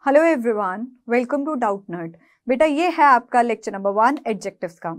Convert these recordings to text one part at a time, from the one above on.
Hello everyone, welcome to doubt nerd. बेटा ये है आपका लेक्चर नंबर 1 एडजेक्टिव्स का।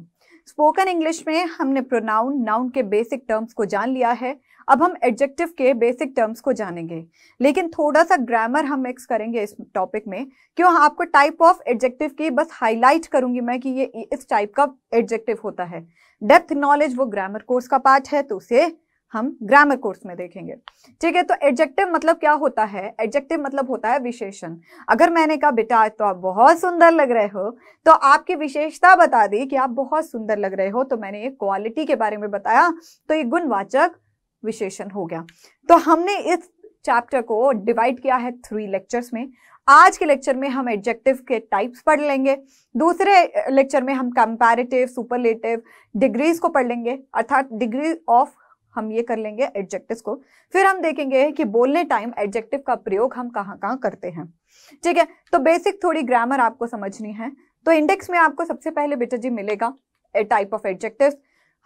स्पोकन इंग्लिश में हमने प्रोनाउन नाउन के बेसिक टर्म्स को जान लिया है। अब हम एडजेक्टिव के बेसिक टर्म्स को जानेंगे, लेकिन थोड़ा सा ग्रामर हम मिक्स करेंगे इस टॉपिक में। क्यों? आपको टाइप ऑफ एडजेक्टिव की बस हाईलाइट करूंगी मैं कि ये इस टाइप का एडजेक्टिव होता है। डेप्थ नॉलेज वो ग्रामर कोर्स का पार्ट है, तो उसे हम ग्रामर कोर्स में देखेंगे। ठीक है, तो एडजेक्टिव मतलब क्या होता है? एडजेक्टिव मतलब होता है विशेषण। अगर मैंने कहा बेटा आज तो आप बहुत सुंदर लग रहे हो, तो आपकी विशेषता बता दी कि आप बहुत सुंदर लग रहे हो, तो मैंने एक क्वालिटी के बारे में बताया, तो ये गुणवाचक विशेषण हो गया। तो हमने इस चैप्टर को डिवाइड किया है 3 लेक्चर्स में। आज के लेक्चर में हम एडजेक्टिव के टाइप्स पढ़ लेंगे। दूसरे लेक्चर में हम कंपैरेटिव, सुपरलेटिव, डिग्रीज को पढ़ लेंगे, अर्थात डिग्री ऑफ हम ये कर लेंगे एडजेक्टिव्स को। फिर हम देखेंगे कि बोलने टाइम एडजेक्टिव का प्रयोग हम कहाँ कहाँ करते हैं। ठीक है, तो बेसिक थोड़ी ग्रामर आपको समझनी है। तो इंडेक्स में आपको सबसे पहले बेटा जी मिलेगा ए टाइप ऑफ एडजेक्टिव्स।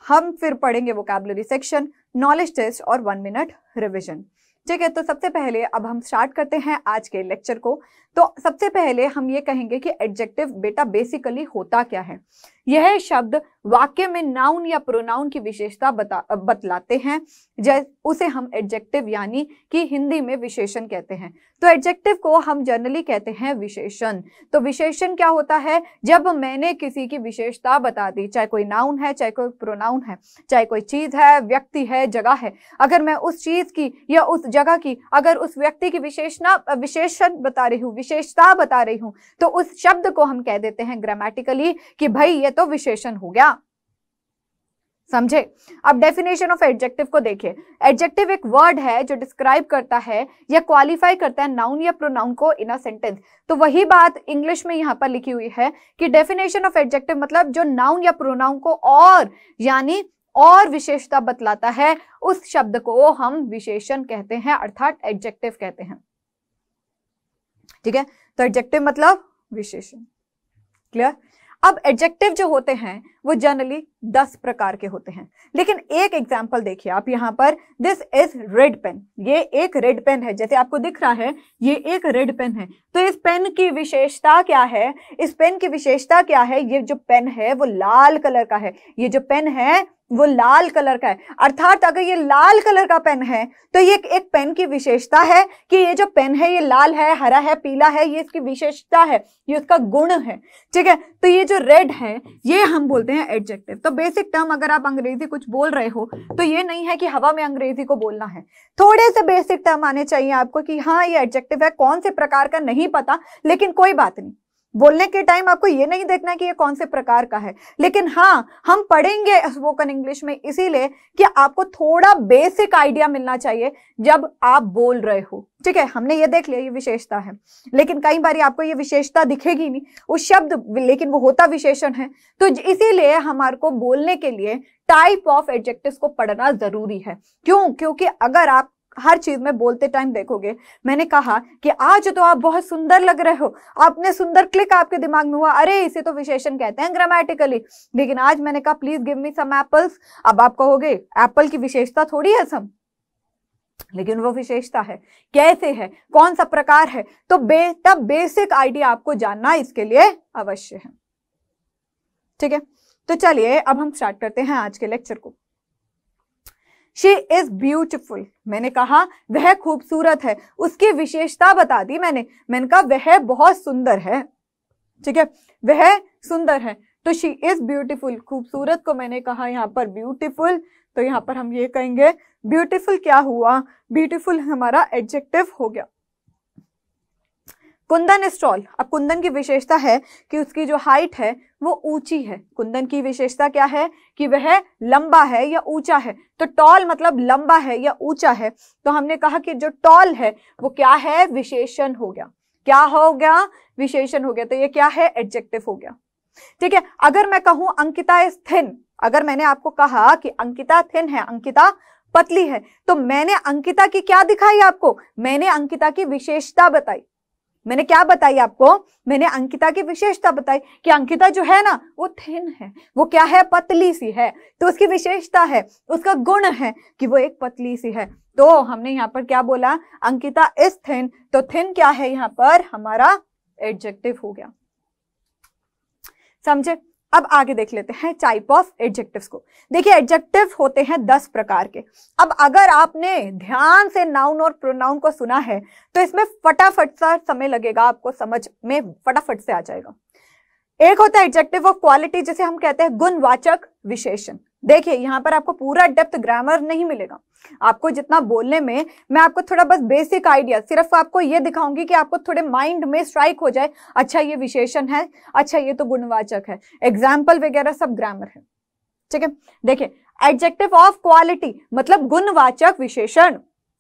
हम फिर पढ़ेंगे वोकैबुलरी सेक्शन, नॉलेज टेस्ट और 1 मिनट रिविजन। ठीक है, तो सबसे पहले अब हम स्टार्ट करते हैं आज के लेक्चर को। तो सबसे पहले हम ये कहेंगे कि एडजेक्टिव बेटा बेसिकली होता क्या है। यह शब्द वाक्य में नाउन या प्रोनाउन की विशेषता बतलाते हैं, जैसे उसे हम एडजेक्टिव यानी कि हिंदी में विशेषण कहते हैं। तो एडजेक्टिव को हम जनरली कहते हैं विशेषण। तो विशेषण क्या होता है? जब मैंने किसी की विशेषता बता दी, चाहे कोई नाउन है, चाहे कोई प्रोनाउन है, चाहे कोई चीज है, व्यक्ति है, जगह है, अगर मैं उस चीज की या उस जगह की, अगर उस व्यक्ति की विशेषण बता रही हूँ, विशेषता बता रही हूँ, तो उस शब्द को हम कह देते हैं ग्रामेटिकली कि भाई ये तो विशेषण हो गया। समझे? अब डेफिनेशन ऑफ एडजेक्टिव को देखिए। एडजेक्टिव एक वर्ड है जो डिस्क्राइब करता है या क्वालिफाई करता है नाउन या प्रोनाउन को इन अ सेंटेंस। तो वही बात इंग्लिश में यहां पर लिखी हुई है कि डेफिनेशन ऑफ एडजेक्टिव मतलब जो नाउन या प्रोनाउन को और यानी और विशेषता बतलाता है, उस शब्द को हम विशेषण कहते हैं, अर्थात एडजेक्टिव कहते हैं। ठीक है, तो एडजेक्टिव मतलब विशेषण। क्लियर? अब एडजेक्टिव जो होते हैं वो जनरली 10 प्रकार के होते हैं, लेकिन एक एग्जांपल देखिए आप यहाँ पर। This is red pen. ये एक रेड पेन है, जैसे आपको दिख रहा है ये एक रेड पेन है। तो इस पेन की विशेषता क्या है? इस पेन की विशेषता क्या है? ये जो पेन है वो लाल कलर का है। ये जो पेन है वो लाल कलर का है, अर्थात अगर ये लाल कलर का पेन है तो ये एक पेन की विशेषता है कि ये जो पेन है ये लाल है, हरा है, पीला है, ये इसकी विशेषता है, ये उसका गुण है। ठीक है, तो ये जो रेड है ये हम बोलते हैं एडजेक्टिव। तो बेसिक टर्म अगर आप अंग्रेजी कुछ बोल रहे हो तो ये नहीं है कि हवा में अंग्रेजी को बोलना है, थोड़े से बेसिक टर्म आने चाहिए आपको कि हाँ ये एडजेक्टिव है। कौन से प्रकार का नहीं पता, लेकिन कोई बात नहीं, बोलने के टाइम आपको ये नहीं देखना कि ये कौन से प्रकार का है, लेकिन हाँ हम पढ़ेंगे स्पोकन इंग्लिश में इसीलिए कि आपको थोड़ा बेसिक आइडिया मिलना चाहिए जब आप बोल रहे हो। ठीक है, हमने ये देख लिया ये विशेषता है, लेकिन कई बार आपको ये विशेषता दिखेगी नहीं उस शब्द, लेकिन वो होता विशेषण है। तो इसीलिए हमारे को बोलने के लिए टाइप ऑफ एडजेक्टिव्स को पढ़ना जरूरी है। क्यों? क्योंकि अगर आप हर चीज में बोलते टाइम देखोगे, मैंने कहा कि आज तो आप बहुत सुंदर लग रहे हो, आपने सुंदर क्लिक आपके दिमाग में हुआ, अरे इसे तो विशेषण कहते हैं ग्रामेटिकली। लेकिन आज मैंने कहा please give me some apples, अब आप कहोगे एप्पल की विशेषता थोड़ी है सम, लेकिन वो विशेषता है। कैसे है, कौन सा प्रकार है? तो बेटा बेसिक आइडिया आपको जानना इसके लिए अवश्य है। ठीक है, तो चलिए अब हम स्टार्ट करते हैं आज के लेक्चर को। She is beautiful। मैंने कहा वह खूबसूरत है, उसकी विशेषता बता दी मैंने कहा वह बहुत सुंदर है। ठीक है, वह सुंदर है, तो she is beautiful। खूबसूरत को मैंने कहा यहाँ पर ब्यूटीफुल, तो यहाँ पर हम ये कहेंगे ब्यूटीफुल क्या हुआ? ब्यूटीफुल हमारा एडजेक्टिव हो गया। Kundan is tall. अब कुंदन की विशेषता है कि उसकी जो हाइट है वो ऊंची है। कुंदन की विशेषता क्या है? कि वह लंबा है या ऊंचा है। तो टॉल मतलब लंबा है या ऊंचा है, तो हमने कहा कि जो टॉल है वो क्या है? विशेषण हो गया। क्या हो गया? विशेषण हो गया। तो ये क्या है? एडजेक्टिव हो गया। ठीक है, अगर मैं कहूं अंकिता इज थिन, अगर मैंने आपको कहा कि अंकिता थिन है, अंकिता पतली है, तो मैंने अंकिता की क्या दिखाई आपको? मैंने अंकिता की विशेषता बताई। मैंने क्या बताई आपको, मैंने अंकिता की विशेषता बताई कि अंकिता जो है ना वो थिन है, वो क्या है, पतली सी है। तो उसकी विशेषता है, उसका गुण है कि वो एक पतली सी है। तो हमने यहाँ पर क्या बोला, अंकिता इज थिन, तो थिन क्या है यहाँ पर हमारा एडजेक्टिव हो गया। समझे। अब आगे देख लेते हैं टाइप ऑफ एडजेक्टिव्स को। देखिए एडजेक्टिव होते हैं 10 प्रकार के। अब अगर आपने ध्यान से नाउन और प्रोनाउन को सुना है तो इसमें फटाफट सा समय लगेगा, आपको समझ में फटाफट से आ जाएगा। एक होता है एडजेक्टिव ऑफ क्वालिटी, जिसे हम कहते हैं गुणवाचक विशेषण। देखिए यहाँ पर आपको पूरा डेप्थ ग्रामर नहीं मिलेगा, आपको जितना बोलने में, मैं आपको थोड़ा बस बेसिक आइडिया, सिर्फ आपको ये दिखाऊंगी कि आपको थोड़े माइंड में स्ट्राइक हो जाए, अच्छा ये विशेषण है, अच्छा ये तो गुणवाचक है, एग्जाम्पल वगैरह सब ग्रामर है। ठीक है, देखिए एडजेक्टिव ऑफ क्वालिटी मतलब गुणवाचक विशेषण।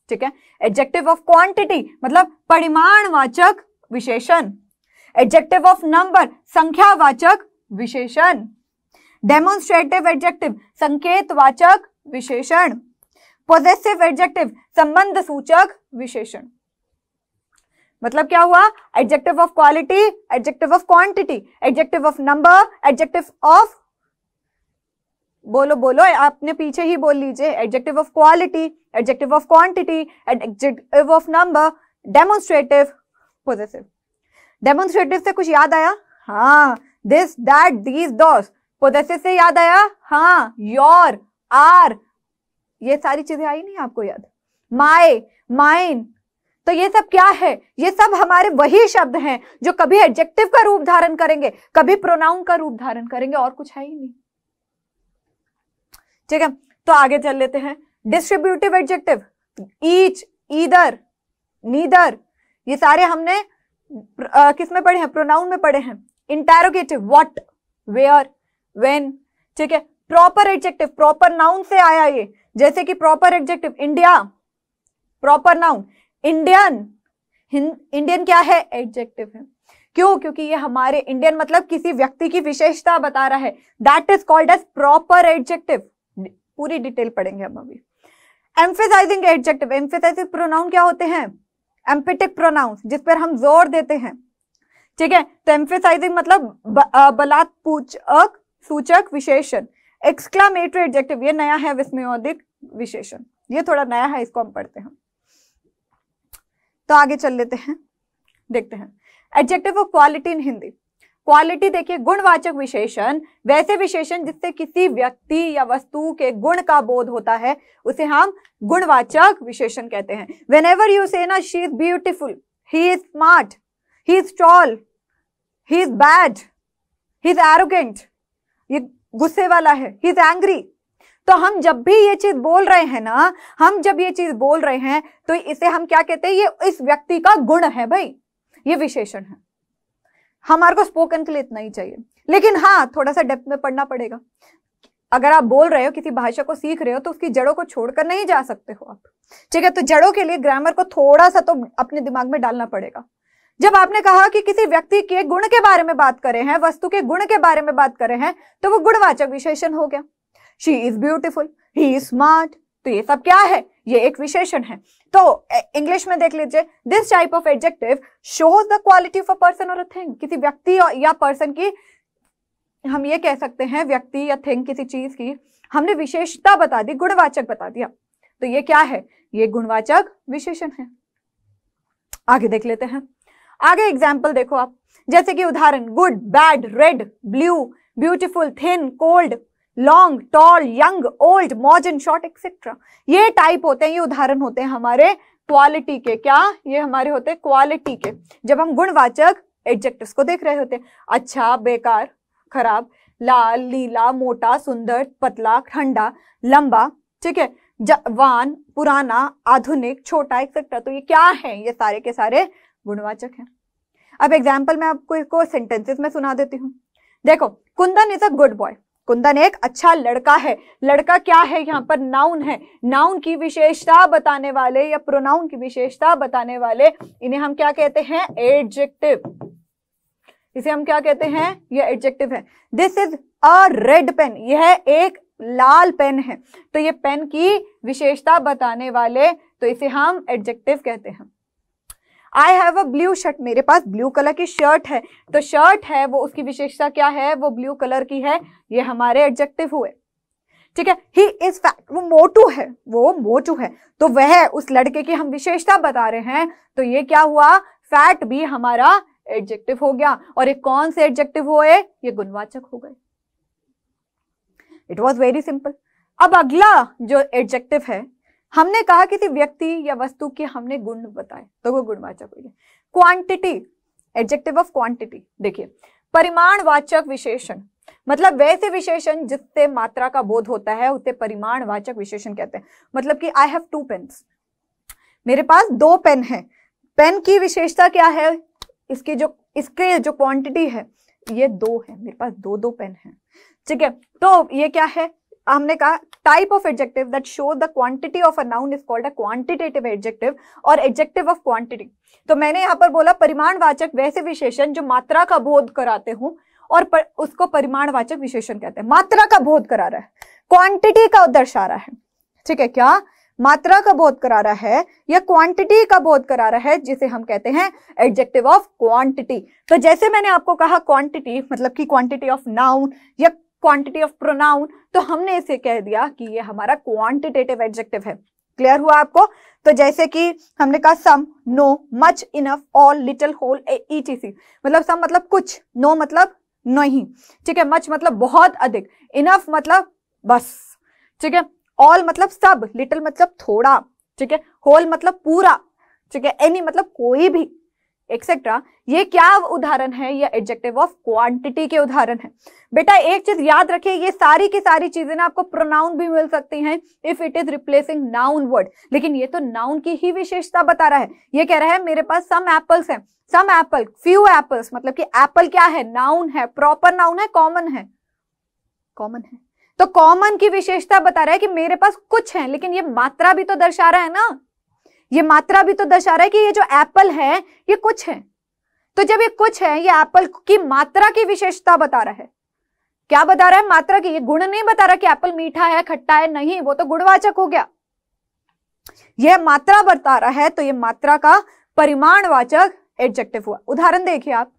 ठीक है, एडजेक्टिव ऑफ क्वांटिटी मतलब परिमाणवाचक विशेषण। एडजेक्टिव ऑफ नंबर संख्यावाचक विशेषण। डेमोन्स्ट्रेटिव एडजेक्टिव संकेतवाचक विशेषण। पॉजेसिव एडजेक्टिव संबंध सूचक विशेषण। मतलब क्या हुआ, adjective of quality, adjective of quantity, adjective of number, adjective of, बोलो बोलो, आपने पीछे ही बोल लीजिए, adjective of quality, adjective of quantity, adjective of number, demonstrative, possessive. Demonstrative से कुछ याद आया, हाँ, this that these those. Possessive से याद आया, हाँ, योर, आर, ये सारी चीजें आई नहीं आपको याद, माय, माइन। तो ये सब क्या है, ये सब हमारे वही शब्द हैं जो कभी एडजेक्टिव का रूप धारण करेंगे, कभी प्रोनाउन का रूप धारण करेंगे, और कुछ है ही नहीं। ठीक है, तो आगे चल लेते हैं। Distributive adjective, each, either, neither, ये सारे हमने किस में पढ़े हैं, प्रोनाउन में पढ़े हैं। Interrogative, what, where, when. ठीक है, प्रॉपर एडजेक्टिव प्रॉपर नाउन से आया ये, जैसे कि proper adjective India, proper noun Indian. Indian क्या है, एडजेक्टिव है। क्यों, क्योंकि ये हमारे इंडियन मतलब किसी व्यक्ति की विशेषता बता रहा है, that is called as proper adjective. पूरी डिटेल पढ़ेंगे हम अभी। एम्फेसाइजिंग एडजेक्टिव, एम्फेसाइजिंग प्रोनाउन क्या होते हैं, एम्फेटिक प्रोनाउन, जिस पर हम जोर देते हैं। ठीक है, तो एम्फेसाइजिंग मतलब बलात्पूर्वक सूचक विशेषण। एक्सक्लामेटरी एडजेक्टिव, ये नया है, विस्मयोदित विशेषण, ये थोड़ा नया है, इसको हम पढ़ते हैं। तो आगे चल लेते हैं, देखते हैं adjective of quality in Hindi. Quality देखिए गुणवाचक विशेषण, वैसे विशेषण जिससे किसी व्यक्ति या वस्तु के गुण का बोध होता है, उसे हम गुणवाचक विशेषण कहते हैं। Whenever you say ना she is beautiful, he is smart, he is tall, he is bad, he is arrogant, ये गुस्से वाला है, he is angry, तो हम जब भी ये चीज बोल रहे हैं ना, हम जब ये चीज बोल रहे हैं तो इसे हम क्या कहते हैं, ये इस व्यक्ति का गुण है भाई, ये विशेषण है। हमारे को स्पोकन के लिए इतना ही चाहिए, लेकिन हाँ थोड़ा सा डेप्थ में पढ़ना पड़ेगा। अगर आप बोल रहे हो, किसी भाषा को सीख रहे हो, तो उसकी जड़ों को छोड़कर नहीं जा सकते हो आप। ठीक है, तो जड़ों के लिए ग्रामर को थोड़ा सा तो अपने दिमाग में डालना पड़ेगा। जब आपने कहा कि किसी व्यक्ति के गुण के बारे में बात करे हैं, वस्तु के गुण के बारे में बात करे हैं, तो वो गुणवाचक विशेषण हो गया। She is beautiful, he is smart, तो ये सब क्या है, ये एक विशेषण है। तो इंग्लिश में देख लीजिए, this type of adjective shows the quality of a person और अ थिंग। किसी व्यक्ति या पर्सन की, हम ये कह सकते हैं व्यक्ति या थिंग, किसी चीज की हमने विशेषता बता दी, गुणवाचक बता दिया, तो ये क्या है, ये गुणवाचक विशेषण है। आगे देख लेते हैं, आगे एग्जाम्पल देखो आप, जैसे कि उदाहरण good, bad, red, blue, beautiful, thin, cold, long, tall, young, old, modern, short, etcetera. ये टाइप होते हैं, ये उदाहरण होते हैं हमारे क्वालिटी के। क्या, ये हमारे होते हैं क्वालिटी के, जब हम गुणवाचक एडजेक्टिव्स को देख रहे होते हैं। अच्छा, बेकार, खराब, लाल, लीला, मोटा, सुंदर, पतला, ठंडा, लंबा, ठीक है, जवान, पुराना, आधुनिक, छोटा, एक्सेट्रा। तो ये क्या है, ये सारे के सारे गुणवाचक हैं। अब एग्जाम्पल मैं आपको इसको सेंटेंसेस में सुना देती हूँ। देखो, Kundan is a good boy, Kundan एक अच्छा लड़का है। लड़का क्या है, यहाँ पर नाउन है, नाउन की विशेषता बताने वाले या प्रोनाउन की विशेषता बताने वाले, इन्हें हम क्या कहते हैं, एडजेक्टिव। इसे हम क्या कहते हैं, ये एडजेक्टिव है। This is a red pen, यह एक लाल पेन है, तो ये पेन की विशेषता बताने वाले, तो इसे हम एडजेक्टिव कहते हैं। I have a blue shirt, मेरे पास ब्लू कलर की शर्ट है, तो शर्ट है वो उसकी विशेषता क्या है, वो ब्लू कलर की है, ये हमारे एडजेक्टिव हुए। ठीक है, ही इज फैट, वो मोटू है, वो मोटू है, तो वह उस लड़के की हम विशेषता बता रहे हैं, तो ये क्या हुआ, फैट भी हमारा एडजेक्टिव हो गया। और ये कौन से एडजेक्टिव हुए, ये गुणवाचक हो गए। It was very simple. अब अगला जो एडजेक्टिव है, हमने कहा किसी व्यक्ति या वस्तु के हमने गुण बताए, तो वो गुणवाचक हो गया। क्वांटिटी, एडजेक्टिव ऑफ क्वांटिटी, देखिए परिमाणवाचक विशेषण, मतलब वैसे विशेषण जिससे मात्रा का बोध होता है उसे परिमाणवाचक विशेषण कहते हैं। मतलब कि आई हैव 2 पेन्स, मेरे पास 2 पेन है, पेन की विशेषता क्या है, इसके जो क्वांटिटी है ये 2 है, मेरे पास 2 पेन है। ठीक है, तो ये क्या है, हमने कहा type of adjective that show the quantity of a noun is called a quantitative adjective और एडजेक्टिव ऑफ क्वांटिटी। तो मैंने यहाँ पर बोला परिमाणवाचक वैसे विशेषण जो मात्रा का बोध कराते हो और उसको परिमाणवाचक विशेषण कहते हैं। मात्रा का बोध करा रहा है, क्वांटिटी का दर्शा रहा है। ठीक है, क्या मात्रा का बोध करा रहा है या क्वांटिटी का बोध करा रहा है, जिसे हम कहते हैं एडजेक्टिव ऑफ क्वांटिटी। तो जैसे मैंने आपको कहा क्वांटिटी मतलब कि क्वांटिटी ऑफ नाउन या क्वांटिटी ऑफ प्रोनाउन, तो हमने इसे कह दिया कि ये हमारा क्वांटिटेटिव एडजेक्टिव है। क्लियर हुआ आपको? तो जैसे कि हमने कहा some, no, much, enough, all, little, whole, etc। मतलब सम मतलब कुछ, नो मतलब नहीं, ठीक है, मच मतलब बहुत अधिक, इनफ मतलब बस, ठीक है, ऑल मतलब सब, लिटिल मतलब थोड़ा, ठीक है, होल मतलब पूरा, ठीक है, एनी मतलब कोई भी, एक्सेट्रा। ये क्या उदाहरण है, ये एडजेक्टिव ऑफ क्वांटिटी के उदाहरण है। बेटा एक चीज याद रखिए, ये सारी की सारी चीजें ना आपको प्रोनाउन भी मिल सकती हैं if it is replacing noun word, लेकिन ये तो नाउन की ही विशेषता बता रहा है। ये कह रहा है मेरे पास सम एप्पल्स हैं, सम एप्पल, फ्यू एप्पल्स, मतलब कि एप्पल क्या है, नाउन है, प्रॉपर नाउन है, कॉमन है, कॉमन है, तो कॉमन की विशेषता बता रहा है कि मेरे पास कुछ है, लेकिन ये मात्रा भी तो दर्शा रहा है ना, ये मात्रा भी तो दर्शा रहा है कि ये जो एप्पल है ये कुछ है। तो जब ये कुछ है, ये एप्पल की मात्रा की विशेषता बता रहा है। क्या बता रहा है, मात्रा की, ये गुण नहीं बता रहा कि एप्पल मीठा है, खट्टा है, नहीं, वो तो गुणवाचक हो गया। यह मात्रा बता रहा है, तो ये मात्रा का परिमाणवाचक एडजेक्टिव हुआ। उदाहरण देखिए आप,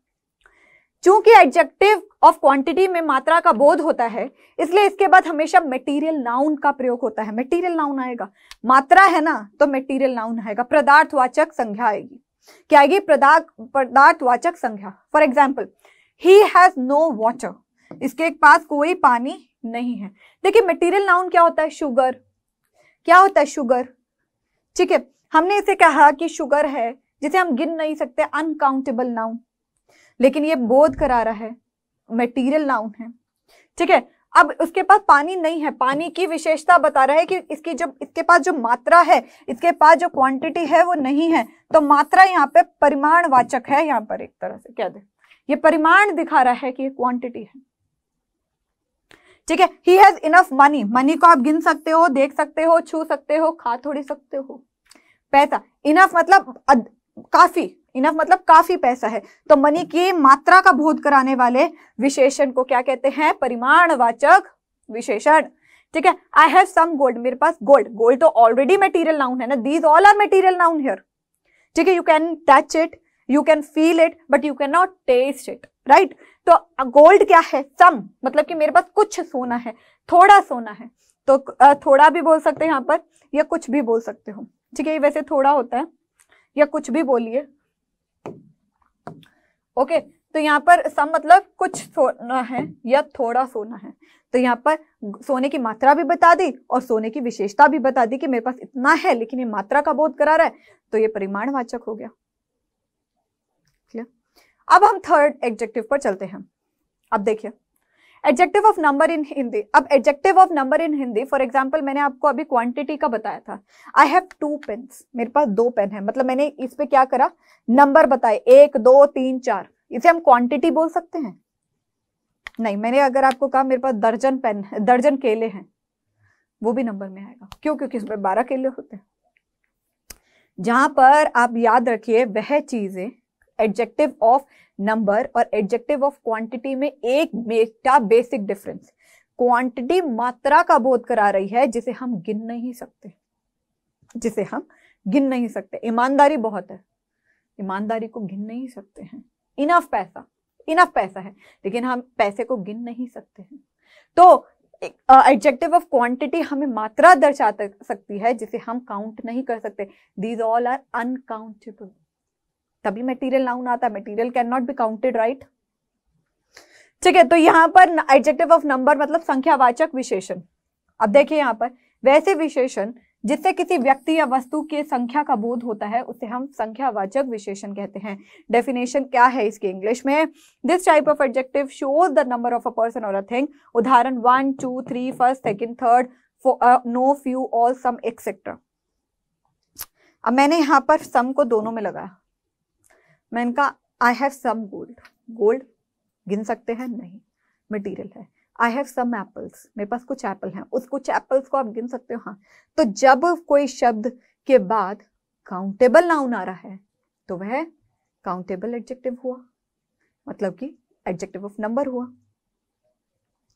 चूंकि एडजेक्टिव ऑफ क्वांटिटी में मात्रा का बोध होता है, इसलिए इसके बाद हमेशा मटेरियल नाउन का प्रयोग होता है। मटेरियल नाउन आएगा, मात्रा है ना तो मटेरियल नाउन आएगा, पदार्थवाचक संज्ञा आएगी। क्या आएगी, पदार्थवाचक संज्ञा। For example, he has no water, इसके पास कोई पानी नहीं है। देखिए मटेरियल नाउन क्या होता है, शुगर, क्या होता है, शुगर, ठीक है, हमने इसे कहा कि शुगर है जिसे हम गिन नहीं सकते, अनकाउंटेबल नाउन, लेकिन ये बोध करा रहा है, मटेरियल नाउन है, ठीक है। अब उसके पास पानी नहीं है, पानी की विशेषता बता रहा है कि इसके पास जो मात्रा है, इसके पास जो क्वांटिटी है वो नहीं है, तो मात्रा यहाँ पे परिमाणवाचक है। यहाँ पर एक तरह से क्या दे, ये परिमाण दिखा रहा है कि ये क्वांटिटी है, ठीक है। He has enough money, money को आप गिन सकते हो, देख सकते हो, छू सकते हो, खा थोड़ी सकते हो। पैसा, इनफ मतलब काफी, इनफ मतलब काफी पैसा है, तो मनी की मात्रा का बोध कराने वाले विशेषण को क्या कहते हैं, परिमाणवाचक विशेषण, ठीक है। आई हैव सम गोल्ड, मेरे पास गोल्ड, गोल्ड तो ऑलरेडी मटेरियल नाउन है ना, these all are material noun here, ठीक है। You can touch it, you can feel it, but you can not taste it, right. तो गोल्ड क्या है, सम मतलब कि मेरे पास कुछ सोना है, थोड़ा सोना है, तो थोड़ा भी बोल सकते हैं यहाँ पर, या कुछ भी बोल सकते हो, ठीक है। वैसे थोड़ा होता है, या कुछ भी बोलिए, ओके। तो यहाँ पर सम मतलब कुछ सोना है या थोड़ा सोना है, तो यहाँ पर सोने की मात्रा भी बता दी और सोने की विशेषता भी बता दी कि मेरे पास इतना है, लेकिन ये मात्रा का बोध करा रहा है, तो ये परिमाणवाचक हो गया। क्लियर? अब हम थर्ड एडजेक्टिव पर चलते हैं। अब देखिए adjective of number in Hindi. अब adjective of number in Hindi, for example मैंने आपको अभी क्वांटिटी का बताया था, आई हैव 2 पेन्स, मेरे पास 2 पेन है, मतलब मैंने इस पे क्या करा, नंबर बताए 1 2 3 4, इसे हम क्वांटिटी बोल सकते हैं? नहीं। मैंने अगर आपको कहा मेरे पास दर्जन पेन है, दर्जन केले हैं, वो भी नंबर में आएगा, क्यों? क्योंकि इसमें 12 केले होते हैं। जहां पर आप याद रखिए वह चीजें एडजेक्टिव ऑफ नंबर और एडजेक्टिव ऑफ क्वांटिटी में एक बेसिक डिफरेंस, क्वांटिटी मात्रा का बोध करा रही है जिसे हम गिन नहीं सकते, जिसे हम गिन नहीं सकते। ईमानदारी बहुत है, ईमानदारी को गिन नहीं सकते हैं। इनफ पैसा है, लेकिन हम पैसे को गिन नहीं सकते हैं। तो एडजेक्टिव ऑफ क्वांटिटी हमें मात्रा दर्शा सकती है जिसे हम काउंट नहीं कर सकते। These all are uncountable. तभी मटेरियल नाउन आता है। Material can not be counted, right? ठीक है, तो यहां पर एडजेक्टिव ऑफ नंबर मतलब संख्यावाचक विशेषण। अब देखिए यहां पर वैसे विशेषण जिससे किसी व्यक्ति या वस्तु के संख्या का बोध होता है उसे हम संख्यावाचक विशेषण कहते हैं। डेफिनेशन क्या है इसकी इंग्लिश में? This type of adjective shows the number of a person और अ थिंग। उदाहरण 1, 2, 3, first, second, third, no, few, all, some, etcetera. अब मैंने यहां पर सम को दोनों में लगाया। मैंने कहा I have some gold. Gold गिन सकते हैं? नहीं, मटीरियल है। आई हैव सम एप्पल्स, मेरे पास कुछ एप्पल हैं। उस कुछ एप्पल्स को आप गिन सकते हो? हाँ। तो जब कोई शब्द के बाद काउंटेबल नाउन आ रहा है तो वह काउंटेबल एडजेक्टिव हुआ, मतलब कि एडजेक्टिव ऑफ नंबर हुआ।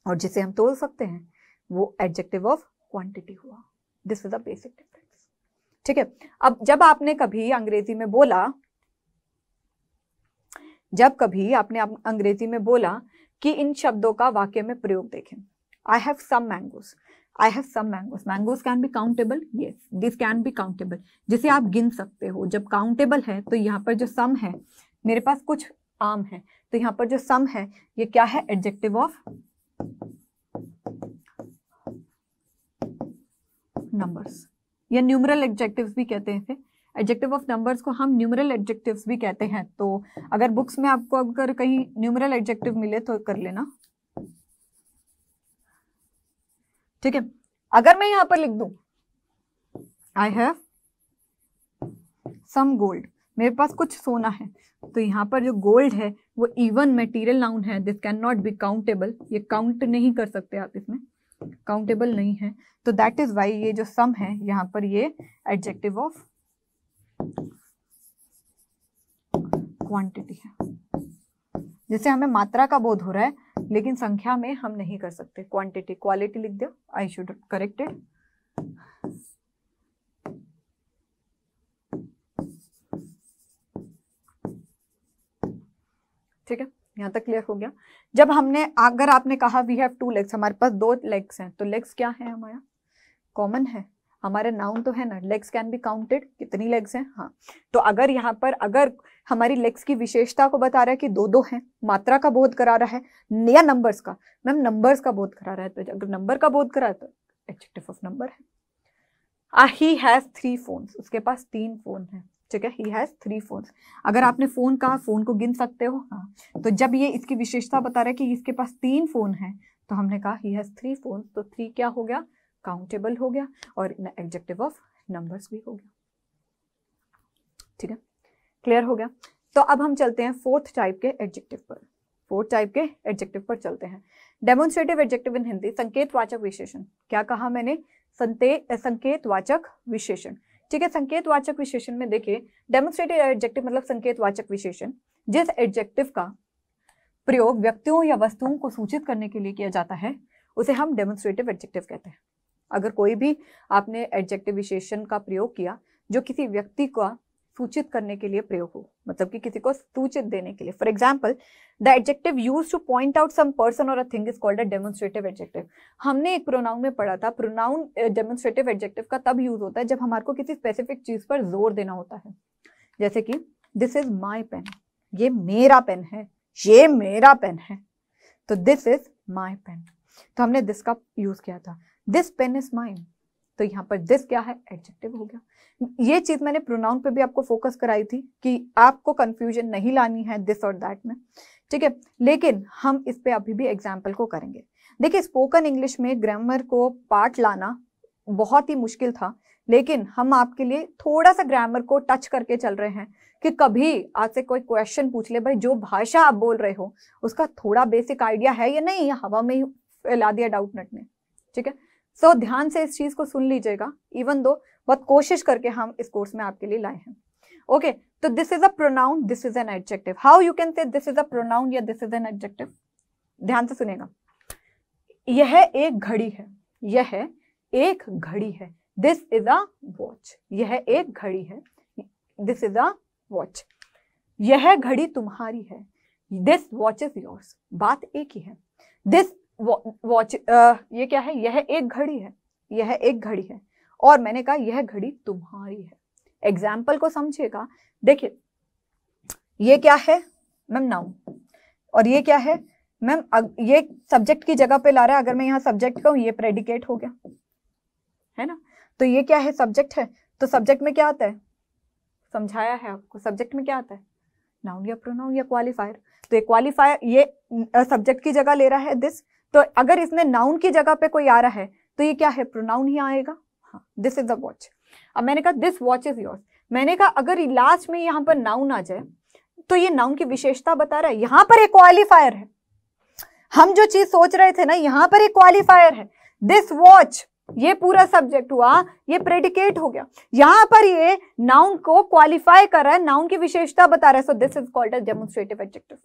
और जिसे हम तोल सकते हैं वो एडजेक्टिव ऑफ क्वांटिटी हुआ। This is the basic difference. ठीक है, अब जब आपने कभी अंग्रेजी में बोला, कि इन शब्दों का वाक्य में प्रयोग देखें। I have some mangoes. I have some mangoes. Mangoes can be countable? Yes, this can be countable, जिसे आप गिन सकते हो। जब काउंटेबल है तो यहाँ पर जो सम है, मेरे पास कुछ आम है, तो यहाँ पर जो सम है ये क्या है? एडजेक्टिव ऑफ नंबर्स, या न्यूमरल एडजेक्टिव्स भी कहते हैं इसे। एडजेक्टिव ऑफ नंबर्स को हम न्यूमरल एडजेक्टिव्स भी कहते हैं। तो अगर बुक्स में आपको अगर कहीं न्यूमरल एडजेक्टिव मिले तो कर लेना। ठीक है, अगर मैं यहां पर लिख दूं आई हैव सम गोल्ड, मेरे पास कुछ सोना है, तो यहाँ पर जो गोल्ड है वो इवन मटेरियल नाउन है। This can not B countable, ये काउंट नहीं कर सकते आप, इसमें काउंटेबल नहीं है। तो दैट इज वाई ये जो सम है यहाँ पर ये एडजेक्टिव ऑफ क्वांटिटी है, जिससे हमें मात्रा का बोध हो रहा है लेकिन संख्या में हम नहीं कर सकते। क्वांटिटी, क्वालिटी लिख दो, आई शुड करेक्ट इट। ठीक है, यहां तक क्लियर हो गया। जब हमने, अगर आपने कहा वी हैव 2 लेग्स, हमारे पास 2 लेग्स हैं, तो लेग्स क्या है? हमारा कॉमन है, हमारे नाउन तो है ना। लेग्स कैन बी काउंटेड, कितनी लेग्स हैं? हाँ। तो अगर यहाँ पर अगर हमारी लेग्स की विशेषता को बता रहा है कि 2-2 हैं, मात्रा का बोध करा रहा है, या नंबर्स का, मैम नंबर्स का बोध करा रहा है, तो अगर नंबर का बोध करा है तो एडजेक्टिव ऑफ नंबर है। ही हैज 3 फोन्स, उसके पास 3 फोन है। ठीक है, ही हैज 3 फोन्स। अगर आपने फोन कहा, फोन को गिन सकते हो? हाँ। तो जब ये इसकी विशेषता बता रहा है कि इसके पास 3 फोन है, तो हमने कहा ही हैज 3 फोन्स, तो 3 क्या हो गया? काउंटेबल हो गया, और एडजेक्टिव ऑफ नंबर्स भी हो गया। ठीक है, क्लियर हो गया। तो अब हम चलते हैं 4th टाइप के एडजेक्टिव पर। 4th टाइप के एडजेक्टिव पर चलते हैं। डेमोन्स्ट्रेटिव एडजेक्टिव इन हिंदी, संकेतवाचक विशेषण। क्या कहा मैंने? संकेतवाचक विशेषण। ठीक है, संकेतवाचक विशेषण में देखिए, डेमोन्स्ट्रेटिव एडजेक्टिव मतलब संकेतवाचक विशेषण, जिस एडजेक्टिव का प्रयोग व्यक्तियों या वस्तुओं को सूचित करने के लिए किया जाता है उसे हम डेमोन्स्ट्रेटिव एडजेक्टिव कहते हैं। अगर कोई भी आपने एडजेक्टिव विशेषण का प्रयोग किया जो किसी व्यक्ति का सूचित करने के लिए प्रयोग हो, मतलब कि किसी को सूचित देने के लिए। For example, the adjective used to point out some person और a thing is called a demonstrative adjective. हमने एक प्रोनाउन में पढ़ा था, प्रोनाउन डेमोन्स्ट्रेटिव एडजेक्टिव का तब यूज होता है जब हमारे को किसी स्पेसिफिक चीज पर जोर देना होता है। जैसे कि दिस इज माई पेन, ये मेरा पेन है, ये मेरा पेन है, तो दिस इज माई पेन। तो हमने दिस का यूज किया था, दिस पेन इज माइन, तो यहाँ पर दिस क्या है? एडजेक्टिव हो गया। ये चीज मैंने प्रोनाउन पे भी आपको फोकस कराई थी कि आपको कंफ्यूजन नहीं लानी है दिस और दैट में। ठीक है, लेकिन हम इस पे अभी भी एग्जाम्पल को करेंगे। देखिए, स्पोकन इंग्लिश में ग्रामर को पार्ट लाना बहुत ही मुश्किल था, लेकिन हम आपके लिए थोड़ा सा ग्रामर को टच करके चल रहे हैं कि कभी आज से कोई क्वेश्चन पूछ ले, भाई जो भाषा आप बोल रहे हो उसका थोड़ा बेसिक आइडिया है या नहीं, या हवा में ही फैला दिया डाउटनट ने। ठीक है, सो ध्यान से इस चीज को सुन लीजिएगा, इवन दो बहुत कोशिश करके हम इस कोर्स में आपके लिए लाए हैं। ओके, तो this is a pronoun, this is an adjective. How you can say this is a pronoun या दिस इज एन एडजेक्टिव? ध्यान से सुनेगा। यह एक घड़ी है, यह एक घड़ी है, दिस इज अ वॉच। यह एक घड़ी है, दिस इज अ वॉच। यह घड़ी तुम्हारी है, दिस वॉच इज योर्स, बात एक ही है। दिस वॉच ये क्या है, यह एक घड़ी है, यह एक घड़ी है, और मैंने कहा यह घड़ी तुम्हारी है। एग्जाम्पल को समझिएगा, देखिए ये क्या है मैम, नाउन, और ये क्या है मैम, ये सब्जेक्ट की जगह पे ला रहा है। अगर मैं यहाँ सब्जेक्ट कहूँ, ये प्रेडिकेट हो गया, है ना। तो ये क्या है, सब्जेक्ट है। तो सब्जेक्ट में क्या आता है, समझाया है आपको, सब्जेक्ट में क्या आता है, नाउन या प्रोनाउन या क्वालिफायर। तो ये क्वालिफायर, ये सब्जेक्ट की जगह ले रहा है दिस, तो अगर इसमें नाउन की जगह पे कोई आ रहा है तो ये क्या है, प्रोनाउन ही आएगा। हाँ, दिस इज द वॉच। अब मैंने कहा दिस वॉच इज योर्स, मैंने कहा अगर लास्ट में यहाँ पर नाउन आ जाए तो ये नाउन की विशेषता बता रहा है। यहां पर एक क्वालिफायर है, हम जो चीज सोच रहे थे ना, यहां पर एक क्वालिफायर है। दिस वॉच, ये पूरा सब्जेक्ट हुआ, ये प्रेडिकेट हो गया। यहां पर ये नाउन को क्वालिफाई कर रहा है, नाउन की विशेषता बता रहा है। So this is called as demonstrative adjective.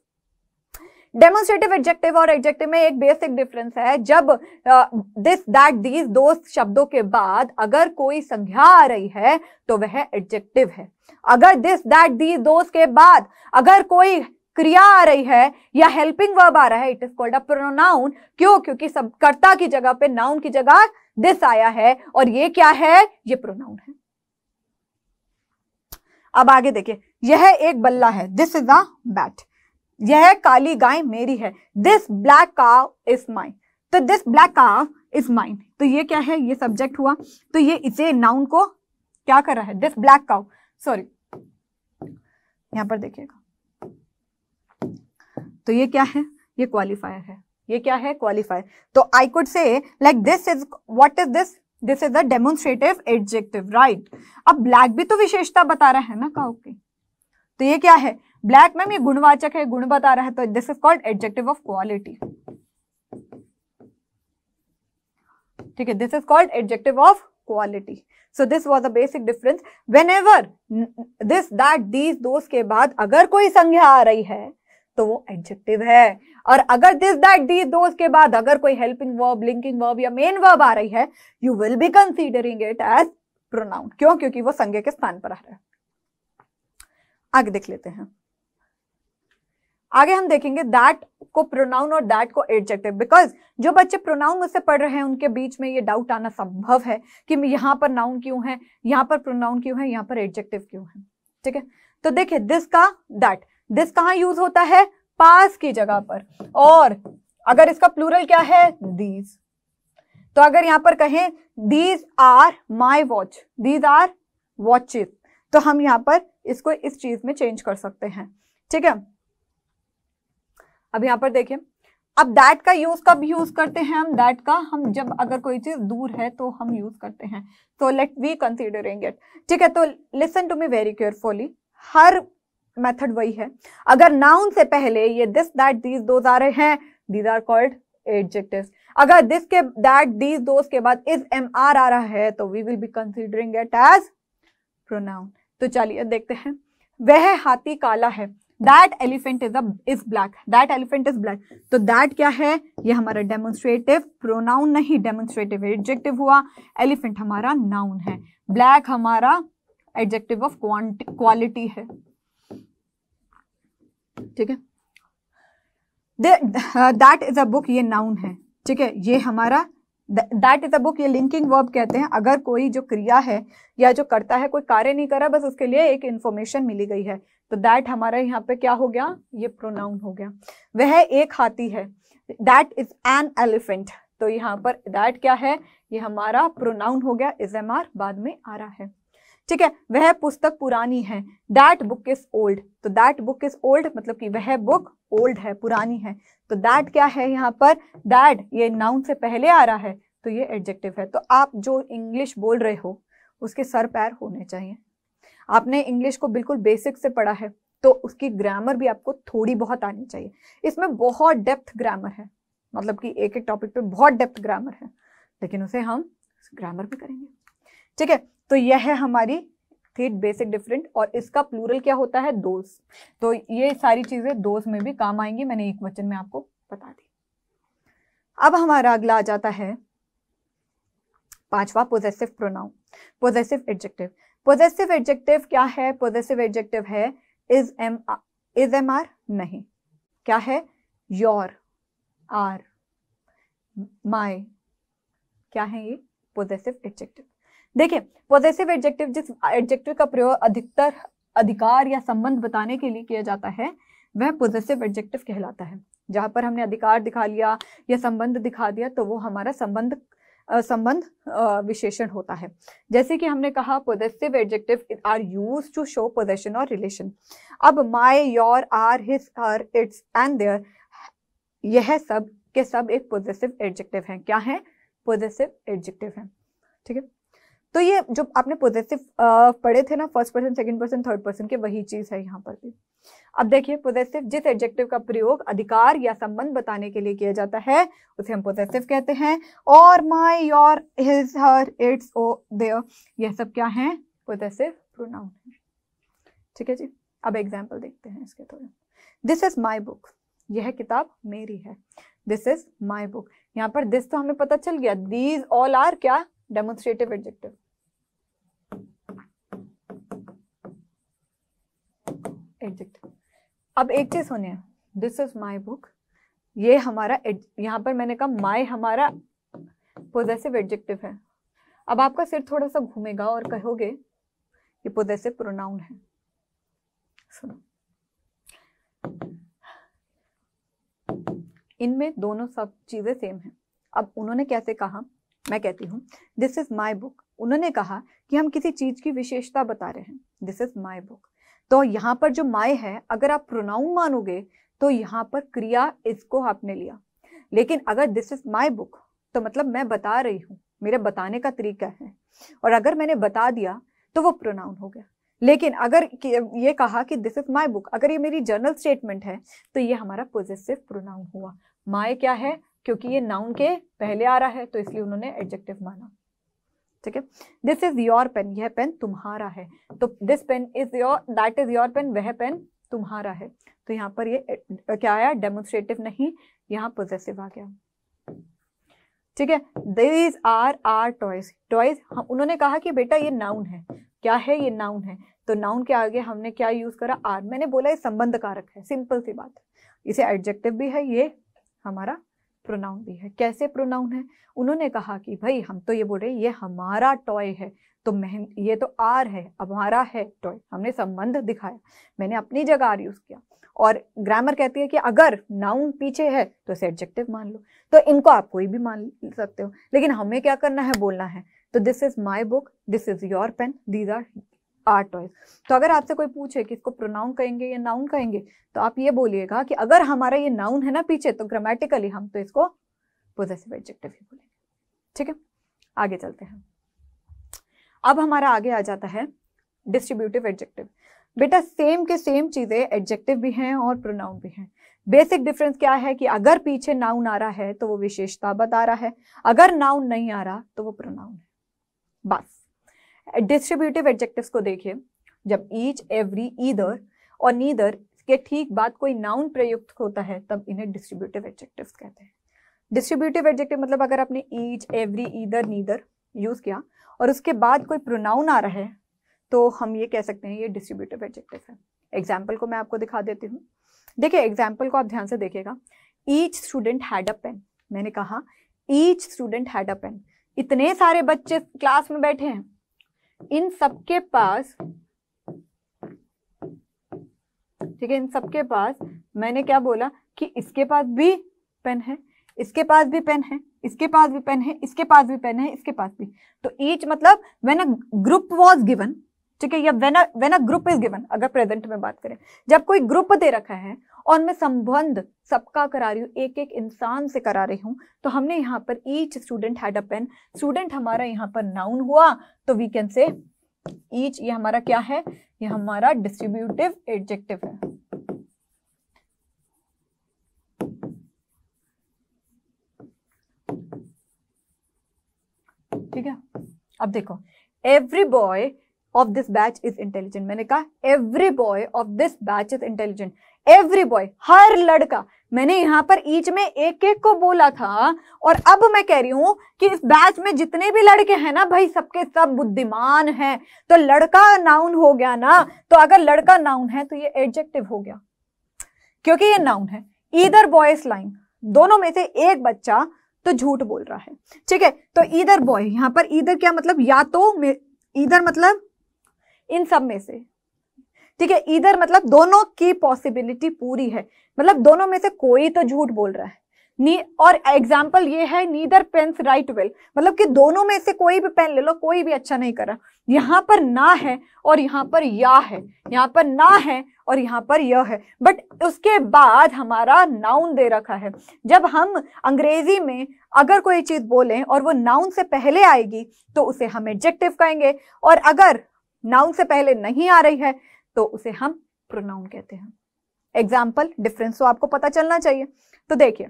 Demonstrative adjective और एडजेक्टिव में एक बेसिक डिफरेंस है। जब दिस, दैट, दीज, दोस शब्दों के बाद अगर कोई संज्ञा आ रही है तो वह एडजेक्टिव है। अगर दिस, दैट, दीज, दोस के बाद अगर कोई क्रिया आ रही है या हेल्पिंग वर्ब आ रहा है, it is called a pronoun. क्यों? क्योंकि सब कर्ता की जगह पे नाउन की जगह दिस आया है, और ये क्या है, ये प्रोनाउन है। अब आगे देखिए, यह एक बल्ला है, दिस इज अ बैट। यह काली गाय मेरी है, दिस ब्लैक काव इज माइन। तो दिस ब्लैक काव इज माइन, तो ये क्या है, ये सब्जेक्ट हुआ। तो ये इसे नाउन को क्या कर रहा है, दिस ब्लैक काव, सॉरी यहां पर देखिएगा, तो ये क्या है, ये क्वालिफायर है। ये क्या है, क्वालिफायर। तो I could say like this is, what is this, this is a demonstrative adjective, right. अब ब्लैक भी तो विशेषता बता रहा है ना काउ की, तो ये क्या है, ब्लैक मैम ये गुणवाचक है, गुण बता रहा है, तो this is called adjective of quality. ठीक है, this is called adjective of quality. So this was the basic difference. Whenever this, that, these, those के बाद अगर कोई संज्ञा आ रही है तो वो एडजेक्टिव है, और अगर दिस, दैट, दीज, दोस के बाद अगर कोई हेल्पिंग वर्ब, लिंकिंग वर्ब या मेन वर्ब आ रही है, you will be considering it as pronoun. क्यों? क्योंकि वो संज्ञा के स्थान पर आ रहा है। आगे देख लेते हैं। आगे हम देखेंगे दैट को प्रोनाउन और दैट को एडजेक्टिव। बिकॉज जो बच्चे प्रोनाउन मुझसे पढ़ रहे हैं उनके बीच में ये डाउट आना संभव है कि यहां पर नाउन क्यों है, यहां पर प्रोनाउन क्यों है, यहां पर एडजेक्टिव क्यों है। ठीक है, तो देखिए दिस का दैट, दिस कहां यूज होता है, पास की जगह पर, और अगर इसका प्लूरल क्या है, दीज। तो अगर यहां पर कहें these are my watch, these are watches, तो हम यहां पर इसको इस चीज में चेंज कर सकते हैं। ठीक है, अब यहां पर देखिए, अब दैट का यूज कब यूज करते हैं हम, दैट का हम जब अगर कोई चीज दूर है तो हम यूज करते हैं। तो लेट वी कंसीडरिंग इट। ठीक है, तो listen to me very carefully, हर मेथड वही है। अगर नाउन से पहले ये दिस, दैट, दीज, दोज आ रहे हैं, दीज आर कॉल्ड एडजेक्टिव्स। अगर दिस के, दैट, दीज, दोज के बाद इज, एम, आर आ रहा है तो we will be considering it as pronoun. तो चलिए देखते हैं, वह हाथी काला है, that elephant is black, that elephant is black. तो दैट क्या है, ये हमारा डेमोन्स्ट्रेटिव प्रोनाउन नहीं, डेमोन्स्ट्रेटिव एडजेक्टिव हुआ। एलिफेंट हमारा नाउन है, ब्लैक हमारा एडजेक्टिव ऑफ क्वालिटी है। ठीक है, दैट इज अ बुक, ये नाउन है। ठीक है, ये हमारा दैट इज अ बुक, ये लिंकिंग वर्ब कहते हैं। अगर कोई जो क्रिया है या जो करता है, कोई कार्य नहीं कर रहा, बस उसके लिए एक इंफॉर्मेशन मिली गई है, तो दैट हमारा यहाँ पे क्या हो गया, ये प्रोनाउन हो गया। वह एक हाथी है, दैट इज एन एलिफेंट, तो यहाँ पर दैट क्या है, ये हमारा प्रोनाउन हो गया, इज, एम, आर बाद में आ रहा है। ठीक है, वह पुस्तक पुरानी है, दैट बुक इज ओल्ड, तो दैट बुक इज ओल्ड मतलब कि वह बुक ओल्ड है, पुरानी है। तो दैट क्या है, यहाँ पर दैट ये नाउन से पहले आ रहा है तो ये एडजेक्टिव है। तो आप जो इंग्लिश बोल रहे हो उसके सर पैर होने चाहिए। आपने इंग्लिश को बिल्कुल बेसिक से पढ़ा है तो उसकी ग्रामर भी आपको थोड़ी बहुत आनी चाहिए। इसमें बहुत डेप्थ ग्रामर है, मतलब कि एक एक टॉपिक पे बहुत डेप्थ ग्रामर है, लेकिन उसे हम ग्रामर भी करेंगे। ठीक है, तो यह है हमारी थी बेसिक डिफरेंट, और इसका प्लूरल क्या होता है, दोस। तो ये सारी चीजें दोस में भी काम आएंगी, मैंने एक वचन में आपको बता दी। अब हमारा अगला आ जाता है पांचवा, possessive pronoun, possessive adjective. Possessive adjective क्या है, पोजेसिव एडजेक्टिव है इज एम आर नहीं, क्या है, योर, आर, माई, क्या है ये, पोजेसिव एडजेक्टिव। देखिए पोजेसिव एडजेक्टिव जिस एडजेक्टिव का प्रयोग अधिकतर अधिकार या संबंध बताने के लिए किया जाता है वह पोजेसिव एडजेक्टिव कहलाता है। जहां पर हमने अधिकार दिखा लिया या संबंध दिखा दिया तो वो हमारा संबंध विशेषण होता है। जैसे कि हमने कहा possessive adjective are used to show possession और रिलेशन। अब my, your, our, his, her, its and their, यह सब के सब एक पोजेसिव एडजेक्टिव हैं। क्या है, पोजेसिव एडजेक्टिव हैं। ठीक है, तो ये जो आपने पोजेसिव पढ़े थे ना, first person, second person, third person के, वही चीज है यहाँ पर भी। अब देखिए पोजेसिव जिस एडजेक्टिव का प्रयोग अधिकार या संबंध बताने के लिए किया जाता है उसे हम पोजेसिव कहते हैं। और my, your, his, her, its, our, their, यह सब क्या है, पोजेसिव प्रोनाउन है। ठीक है जी, अब एग्जाम्पल देखते हैं इसके थोड़े। दिस इज माई बुक, यह किताब मेरी है। दिस इज माई बुक, यहाँ पर दिस तो हमें पता चल गया। दीज ऑल आर क्या, डेमोन्स्ट्रेटिव एडजेक्टिव। एडजेक्टिव। अब एक चीज सुनिए, दिस इज माई बुक, ये हमारा, यहाँ पर मैंने कहा माई हमारा पोजेसिव एडजेक्टिव है। अब आपका सिर थोड़ा सा घूमेगा और कहोगे ये पोजेसिव प्रोनाउन है। सुनो, इनमें दोनों सब चीजें सेम हैं। अब उन्होंने कैसे कहा, मैं कहती हूँ दिस इज माई बुक, उन्होंने कहा कि हम किसी चीज की विशेषता बता रहे हैं, दिस इज माई बुक। तो यहाँ पर जो माई है अगर आप प्रोनाउन मानोगे तो यहाँ पर क्रिया इसको आपने लिया, लेकिन अगर दिस इज माई बुक तो मतलब मैं बता रही हूँ, मेरे बताने का तरीका है, और अगर मैंने बता दिया तो वो प्रोनाउन हो गया। लेकिन अगर ये कहा कि दिस इज माई बुक, अगर ये मेरी जनरल स्टेटमेंट है तो ये हमारा पोजेसिव प्रोनाउन हुआ। माई क्या है, क्योंकि ये नाउन के पहले आ रहा है तो इसलिए उन्होंने एडजेक्टिव माना। ठीक है, दिस इज योर पेन, यह पेन तुम्हारा है, तो this pen is your, that is your pen, वह पेन तुम्हारा है। तो यहाँ पर ये क्या आया, डेमोन्स्ट्रेटिव नहीं, यहाँ पोजेसिव आ गया। ठीक है, these are are toys, toys उन्होंने कहा कि बेटा ये नाउन है, क्या है, ये नाउन है, तो नाउन के आगे हमने क्या यूज करा, आर। मैंने बोला ये संबंध कारक है, सिंपल सी बात है, इसे एडजेक्टिव भी है, ये हमारा प्रोनाउन भी है। कैसे प्रोनाउन है, उन्होंने कहा कि भाई हम तो ये बोल रहे हैं ये हमारा टॉय है, तो ये तो आर है, अब हमारा है टॉय, हमने संबंध दिखाया, मैंने अपनी जगह आर यूज किया। और ग्रामर कहती है कि अगर नाउन पीछे है तो इसे एडजेक्टिव मान लो, तो इनको आप कोई भी मान सकते हो, लेकिन हमें क्या करना है, बोलना है। तो this is my book, this is your pen, these are are toys. तो अगर आपसे कोई पूछे कि इसको प्रोनाउन कहेंगे या नाउन कहेंगे, तो आप ये बोलिएगा कि अगर हमारा ये नाउन है ना पीछे, तो ग्रामेटिकली हम तो इसको पोजेसिव एडजेक्टिव ही बोलेंगे। ठीक है, आगे चलते हैं। अब हमारा आगे आ जाता है डिस्ट्रीब्यूटिव एडजेक्टिव। बेटा सेम के सेम चीजें एडजेक्टिव भी हैं और प्रोनाउन भी हैं। बेसिक डिफरेंस क्या है कि अगर पीछे नाउन आ रहा है तो वो विशेषता बता रहा है, अगर नाउन नहीं आ रहा तो वो प्रोनाउन है, बस। डिस्ट्रीब्यूटिव एडजेक्टिव्स को देखिए, जब ईच, एवरी, ईदर और नीदर के ठीक बाद कोई नाउन प्रयुक्त होता है तब इन्हें डिस्ट्रीब्यूटिव एडजेक्टिव्स कहते हैं। डिस्ट्रीब्यूटिव एडजेक्टिव मतलब अगर आपने each, every, either, neither use किया और उसके बाद कोई प्रोनाउन आ रहा है तो हम ये कह सकते हैं ये डिस्ट्रीब्यूटिव एडजेक्टिव है। एग्जाम्पल को मैं आपको दिखा देती हूँ। देखिए एग्जाम्पल को आप ध्यान से देखिएगा। Each student had a pen, मैंने कहा each student had a pen, इतने सारे बच्चे क्लास में बैठे हैं, इन सबके पास, ठीक है, इन सबके पास मैंने क्या बोला कि इसके पास भी पेन है, इसके पास भी पेन है, इसके पास भी पेन है, इसके पास भी पेन है, इसके पास भी। तो ईच मतलब when a group was given, ठीक है, या when a group is given, अगर प्रेजेंट में बात करें, जब कोई ग्रुप दे रखा है और मैं संबंध सबका करा रही हूँ, एक एक इंसान से करा रही हूँ, तो हमने यहाँ पर each student had a pen, student हमारा यहाँ पर नाउन हुआ, तो वी कैन से ईच, ये हमारा क्या है, ये हमारा डिस्ट्रीब्यूटिव एडजेक्टिव है। ठीक है, अब देखो every boy of this batch is intelligent. मैंने कहा every boy of this batch is intelligent, every boy, हर लड़का। मैंने यहाँ पर ईच में एक एक को बोला था, और अब मैं कह रही हूं कि इस बैच में जितने भी लड़के हैं ना भाई, सबके सब बुद्धिमान हैं। तो लड़का नाउन हो गया ना, तो अगर लड़का नाउन है तो ये एडजेक्टिव हो गया, क्योंकि ये नाउन है। ईदर बॉय इज लाइंग, दोनों में से एक बच्चा तो झूठ बोल रहा है, ठीक है। तो ईदर बॉय, यहां पर ईदर क्या मतलब, या तो, ईदर मतलब इन सब में से, ठीक है। ईदर मतलब दोनों की पॉसिबिलिटी पूरी है, मतलब दोनों में से कोई तो झूठ बोल रहा है। और एग्जाम्पल ये है नीदर पेन्स राइट वेल, मतलब कि दोनों में से कोई भी पेन ले लो, कोई भी अच्छा नहीं कर रहा। यहां पर ना है और यहां पर या है, यहां पर ना है और यहां पर यह है, बट उसके बाद हमारा नाउन दे रखा है। जब हम अंग्रेजी में अगर कोई चीज बोलें और वो नाउन से पहले आएगी तो उसे हम एडजेक्टिव कहेंगे, और अगर नाउन से पहले नहीं आ रही है तो उसे हम प्रोनाउन कहते हैं। एग्जाम्पल, डिफरेंस तो आपको पता चलना चाहिए। तो देखिए,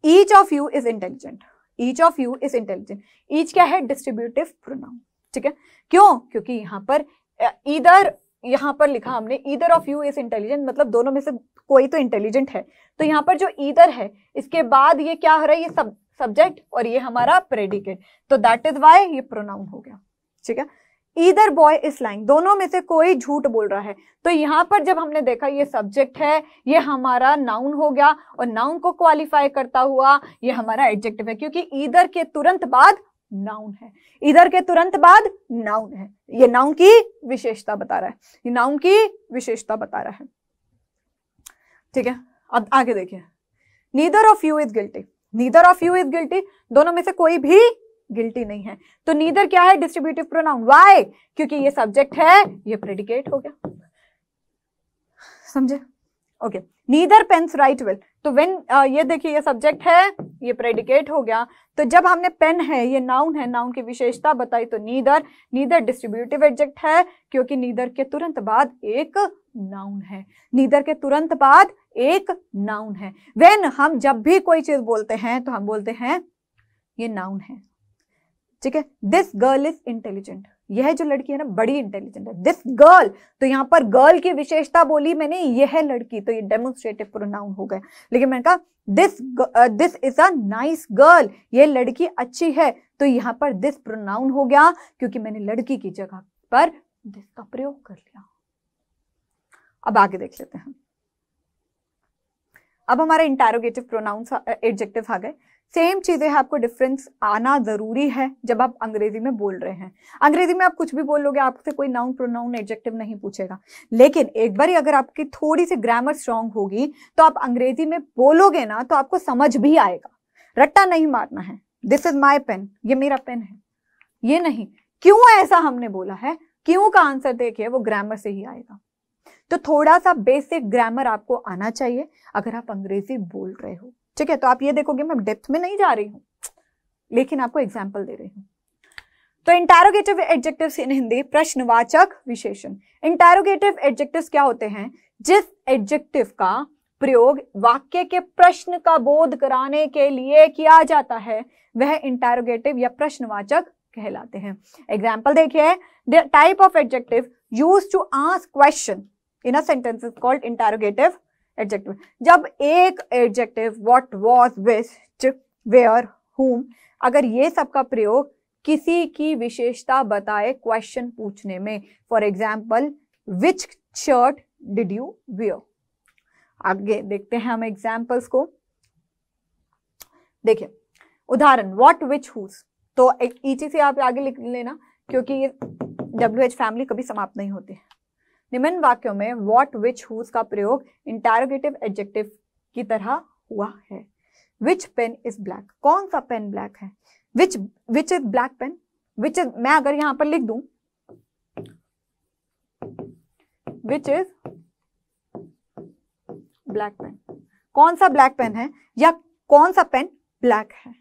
each of you is intelligent, each of you is intelligent. Each क्या है, डिस्ट्रीब्यूटिव प्रोनाउन, ठीक है। क्यों, क्योंकि यहां पर ईदर, यहां पर लिखा हमने either of you is intelligent, मतलब दोनों में से कोई तो इंटेलिजेंट है। तो यहां पर जो ईदर है, इसके बाद ये क्या हो रहा है, ये सब्जेक्ट और ये हमारा प्रेडिकेट, तो दैट इज वाई ये प्रोनाउन हो गया, ठीक है। ईदर बॉय इज लाइंग, दोनों में से कोई झूठ बोल रहा है। तो यहां पर जब हमने देखा ये सब्जेक्ट है, ये हमारा नाउन हो गया, और नाउन को क्वालिफाई करता हुआ ये हमारा एडजेक्टिव है, क्योंकि ईदर के तुरंत बाद नाउन है, ईदर के तुरंत बाद नाउन है। ये नाउन की विशेषता बता रहा है, ये नाउन की विशेषता बता रहा है, ठीक है। अब आगे देखिए, neither of you is guilty, neither of you is guilty, दोनों में से कोई भी गिल्टी नहीं है। तो नीदर क्या है, डिस्ट्रीब्यूटिव प्रोनाउन, व्हाई, क्योंकि ये सब्जेक्ट है, ये प्रेडिकेट हो गया, समझे, okay. Neither pens right well, तो व्हेन ये देखिए ये सब्जेक्ट है, ये प्रेडिकेट हो गया। तो जब हमने पेन है, ये नाउन है, नाउन की विशेषता बताई, तो नीदर, नीदर डिस्ट्रीब्यूटिव एडजेक्ट है, क्योंकि नीदर के तुरंत बाद एक नाउन है, नीदर के तुरंत बाद एक नाउन है। व्हेन हम जब भी कोई चीज बोलते हैं तो हम बोलते हैं ये नाउन है, ठीक है। दिस गर्ल इज इंटेलिजेंट, यह जो लड़की है ना बड़ी इंटेलिजेंट है, दिस गर्ल, तो यहां पर गर्ल की विशेषता बोली मैंने, यह लड़की, तो ये डेमोन्स्ट्रेटिव प्रोनाउन हो गया। लेकिन मैंने कहा this is a nice girl, ये लड़की अच्छी है, तो यहां पर दिस प्रोनाउन हो गया, क्योंकि मैंने लड़की की जगह पर दिस का प्रयोग कर लिया। अब आगे देख लेते हैं। अब हमारे इंटरोगेटिव प्रोनाउंस एडजेक्टिव आ गए। सेम चीजें हैं, आपको डिफरेंस आना जरूरी है जब आप अंग्रेजी में बोल रहे हैं। अंग्रेजी में आप कुछ भी बोलोगे, आपसे कोई नाउन प्रोनाउन एडजेक्टिव नहीं पूछेगा, लेकिन एक बार अगर आपकी थोड़ी सी ग्रामर स्ट्रांग होगी तो आप अंग्रेजी में बोलोगे ना तो आपको समझ भी आएगा। रट्टा नहीं मारना है, दिस इज माई पेन, ये मेरा पेन है, ये नहीं। क्यों ऐसा हमने बोला है, क्यों का आंसर देखिए वो ग्रामर से ही आएगा। तो थोड़ा सा बेसिक ग्रामर आपको आना चाहिए अगर आप अंग्रेजी बोल रहे हो, ठीक है। तो आप ये देखोगे, मैं डेप्थ में नहीं जा रही हूं, लेकिन आपको एग्जाम्पल दे रही हूं। तो इंटरोगेटिव एडजेक्टिव्स इन हिंदी, प्रश्नवाचक विशेषण। इंटरोगेटिव एडजेक्टिव्स क्या होते हैं, जिस एडजेक्टिव का प्रयोग वाक्य के प्रश्न का बोध कराने के लिए किया जाता है वह इंटरोगेटिव या प्रश्नवाचक कहलाते हैं। एग्जाम्पल देखिए, the type of adjective used to ask question in a sentence is called interrogative adjective. जब एक adjective what, was, which, where, whom, अगर ये सब का प्रयोग किसी की विशेषता बताए क्वेश्चन पूछने में, for example which shirt did you wear. आगे देखते हैं हम एग्जाम्पल्स को। देखिए उदाहरण, व्हाट, विच, हुज, तो ईची से आप आगे लिख लेना क्योंकि ये WH फैमिली कभी समाप्त नहीं होती है। निम्न वाक्यों में व्हाट, विच, हुज का प्रयोग इंटरोगेटिव एडजेक्टिव की तरह हुआ है। विच पेन इज ब्लैक, कौन सा पेन ब्लैक है। Which is black pen, which is, मैं अगर यहां पर लिख दूं विच इज ब्लैक पेन, कौन सा ब्लैक पेन है या कौन सा पेन ब्लैक है।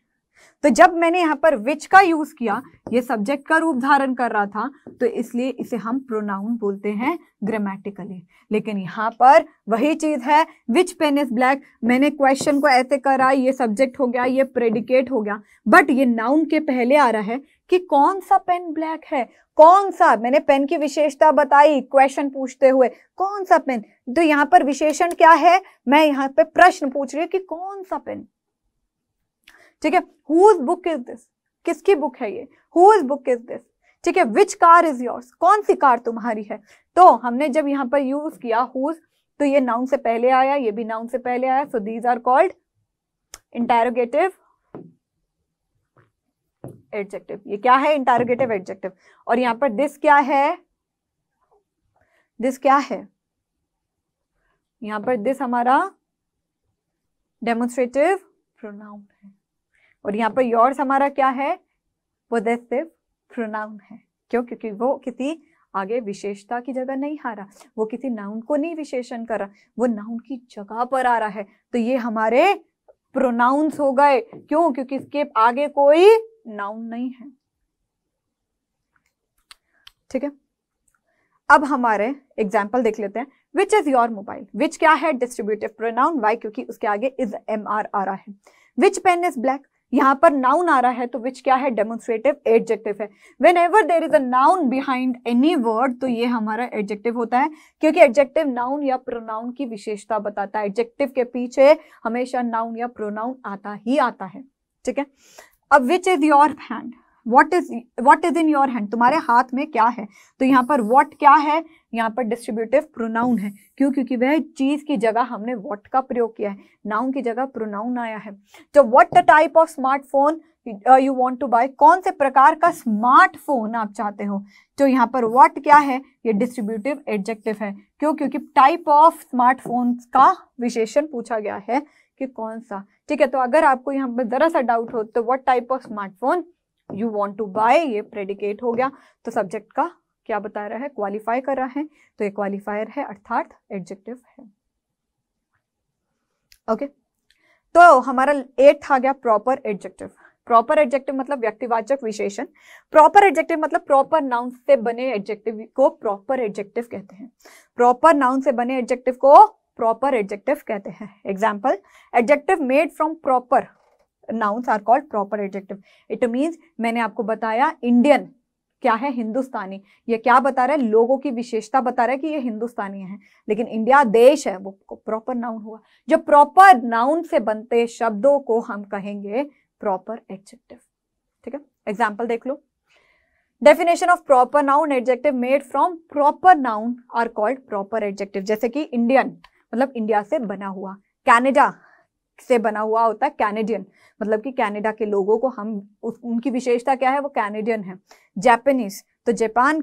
तो जब मैंने यहां पर विच का यूज किया, ये सब्जेक्ट का रूप धारण कर रहा था, तो इसलिए इसे हम प्रोनाउन बोलते हैं ग्रामेटिकली। लेकिन यहां पर वही चीज है, विच पेन इज ब्लैक, मैंने क्वेश्चन को ऐसे करा, ये सब्जेक्ट हो गया, ये प्रेडिकेट हो गया, बट ये नाउन के पहले आ रहा है, कि कौन सा पेन ब्लैक है, कौन सा, मैंने पेन की विशेषता बताई क्वेश्चन पूछते हुए, कौन सा पेन, तो यहाँ पर विशेषण क्या है, मैं यहाँ पे प्रश्न पूछ रही हूँ कि कौन सा पेन, ठीक है। हुज बुक इज दिस, किसकी बुक है ये, हुज बुक इज दिस, ठीक है। विच कार इज योर्स, कौन सी कार तुम्हारी है। तो हमने जब यहाँ पर यूज किया हुज, तो ये नाउन से पहले आया, ये भी नाउन से पहले आया, so these are called interrogative adjective. ये क्या है, इंटरोगेटिव एडजेक्टिव। और यहाँ पर दिस क्या है, दिस क्या है, यहाँ पर दिस हमारा डेमोन्स्ट्रेटिव प्रोनाउन है, और यहाँ पर योर्स हमारा क्या है, पोजेसिव प्रोनाउन है। क्यों, क्योंकि वो किसी आगे विशेषता की जगह नहीं आ रहा, वो किसी नाउन को नहीं विशेषण कर रहा, वो नाउन की जगह पर आ रहा है, तो ये हमारे प्रोनाउंस हो गए। क्यों, क्योंकि इसके आगे कोई नाउन नहीं है, ठीक है। अब हमारे एग्जाम्पल देख लेते हैं। विच इज योर मोबाइल, विच क्या है, डिस्ट्रीब्यूटिव प्रोनाउन, वाई क्योंकि उसके आगे इज MR आ रहा है। विच पेन इज ब्लैक, यहाँ पर नाउन आ रहा है, तो विच क्या है, डेमोन्स्ट्रेटिव एडजेक्टिव है। When ever there is a noun behind any word, तो ये हमारा एडजेक्टिव होता है, क्योंकि एडजेक्टिव नाउन या प्रोनाउन की विशेषता बताता है। एडजेक्टिव के पीछे हमेशा नाउन या प्रोनाउन आता ही आता है, ठीक है। अब which is your hand, what is in your hand, तुम्हारे हाथ में क्या है, तो यहाँ पर व्हाट क्या है, यहाँ पर डिस्ट्रीब्यूटिव प्रोनाउन है। क्यों, क्योंकि वह चीज की जगह हमने व्हाट का प्रयोग किया है, नाउन की जगह प्रोनाउन आया है। तो what the type of smartphone you want to buy, कौन से प्रकार का स्मार्टफोन आप चाहते हो, तो यहाँ पर व्हाट क्या है, ये डिस्ट्रीब्यूटिव एडजेक्टिव है। क्यों, क्योंकि टाइप ऑफ स्मार्टफोन का विशेषण पूछा गया है कि कौन सा, ठीक है। तो अगर आपको यहाँ पर जरा सा डाउट हो तो what type of smartphone you want to buy, ये प्रेडिकेट हो गया, तो सब्जेक्ट का क्या बता रहा है, क्वालिफाई कर रहा है, तो ये क्वालिफायर है अर्थात एडजेक्टिव है। ओके, तो हमारा 8 आ गया प्रॉपर एडजेक्टिव। प्रॉपर एडजेक्टिव मतलब व्यक्तिवाचक विशेषण, प्रॉपर एडजेक्टिव मतलब प्रॉपर नाउन से बने एडजेक्टिव को प्रॉपर एडजेक्टिव कहते हैं। प्रॉपर नाउन से बने एडजेक्टिव को प्रॉपर एडजेक्टिव कहते हैं। Example, adjective made from proper nouns are called proper adjective. It means मैंने आपको बताया इंडियन क्या है, हिंदुस्तानी, ये क्या बता रहा है, लोगों की विशेषता बता रहा है कि ये हिंदुस्तानी है, लेकिन इंडिया देश है, वो प्रॉपर नाउन हुआ। जो प्रॉपर नाउन से बनते शब्दों को हम कहेंगे प्रॉपर एडजेक्टिव, ठीक है। एग्जाम्पल देख लो, definition of proper noun, adjective made from proper noun are called proper adjective. जैसे कि इंडियन मतलब इंडिया से बना हुआ, कनाडा से बना हुआ होता है कैनेडियन, मतलब कि कनाडा के लोगों को हम उनकी विशेषता क्या है, वो कैनेडियन है। जापानीज, तो जापान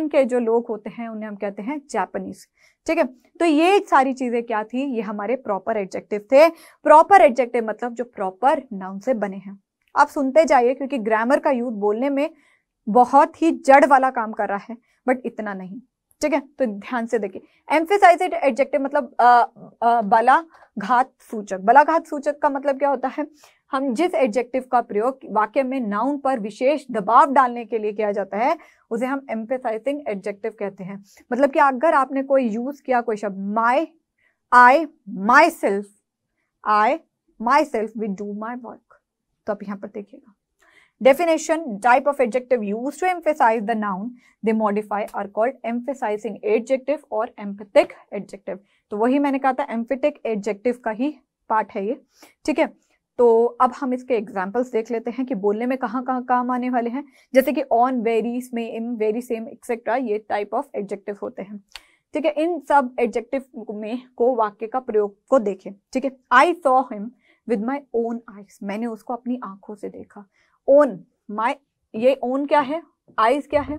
के जो लोग होते हैं उन्हें हम कहते हैं जापानीज, ठीक है। तो ये सारी चीजें क्या थी, ये हमारे प्रॉपर एडजेक्टिव थे। प्रॉपर एडजेक्टिव मतलब जो प्रॉपर नाउन से बने हैं। आप सुनते जाइए क्योंकि ग्रामर का यूज बोलने में बहुत ही जड़ वाला काम कर रहा है, बट इतना नहीं, ठीक है। तो ध्यान से देखिए, एम्फेसाइज्ड एडजेक्टिव मतलब बलाघात सूचक। बलाघात सूचक का मतलब क्या होता है, हम जिस एडजेक्टिव का प्रयोग वाक्य में नाउन पर विशेष दबाव डालने के लिए किया जाता है उसे हम एम्फेसाइजिंग एडजेक्टिव कहते हैं। मतलब कि अगर आपने कोई यूज किया कोई शब्द, I myself we do my work, तो आप यहाँ पर देखिएगा definition, type of adjective used to emphasize the noun they modify are called emphasizing adjective और emphatic adjective। तो वही मैंने कहा था emphatic adjective का ही पार्ट है ये, ठीक है। तो अब हम इसके एग्जाम्पल्स देख लेते हैं कि बोलने में कहाँ कहाँ काम आने वाले हैं। जैसे कि on, very, same, very same etcetera, ये टाइप ऑफ एडजेक्टिव होते हैं, ठीक है। इन सब एडजेक्टिव में को वाक्य का प्रयोग को देखें, ठीक है। I saw him with my own eyes, मैंने उसको अपनी आंखों से देखा। ओन, माई, ये ओन क्या है, आईज क्या है,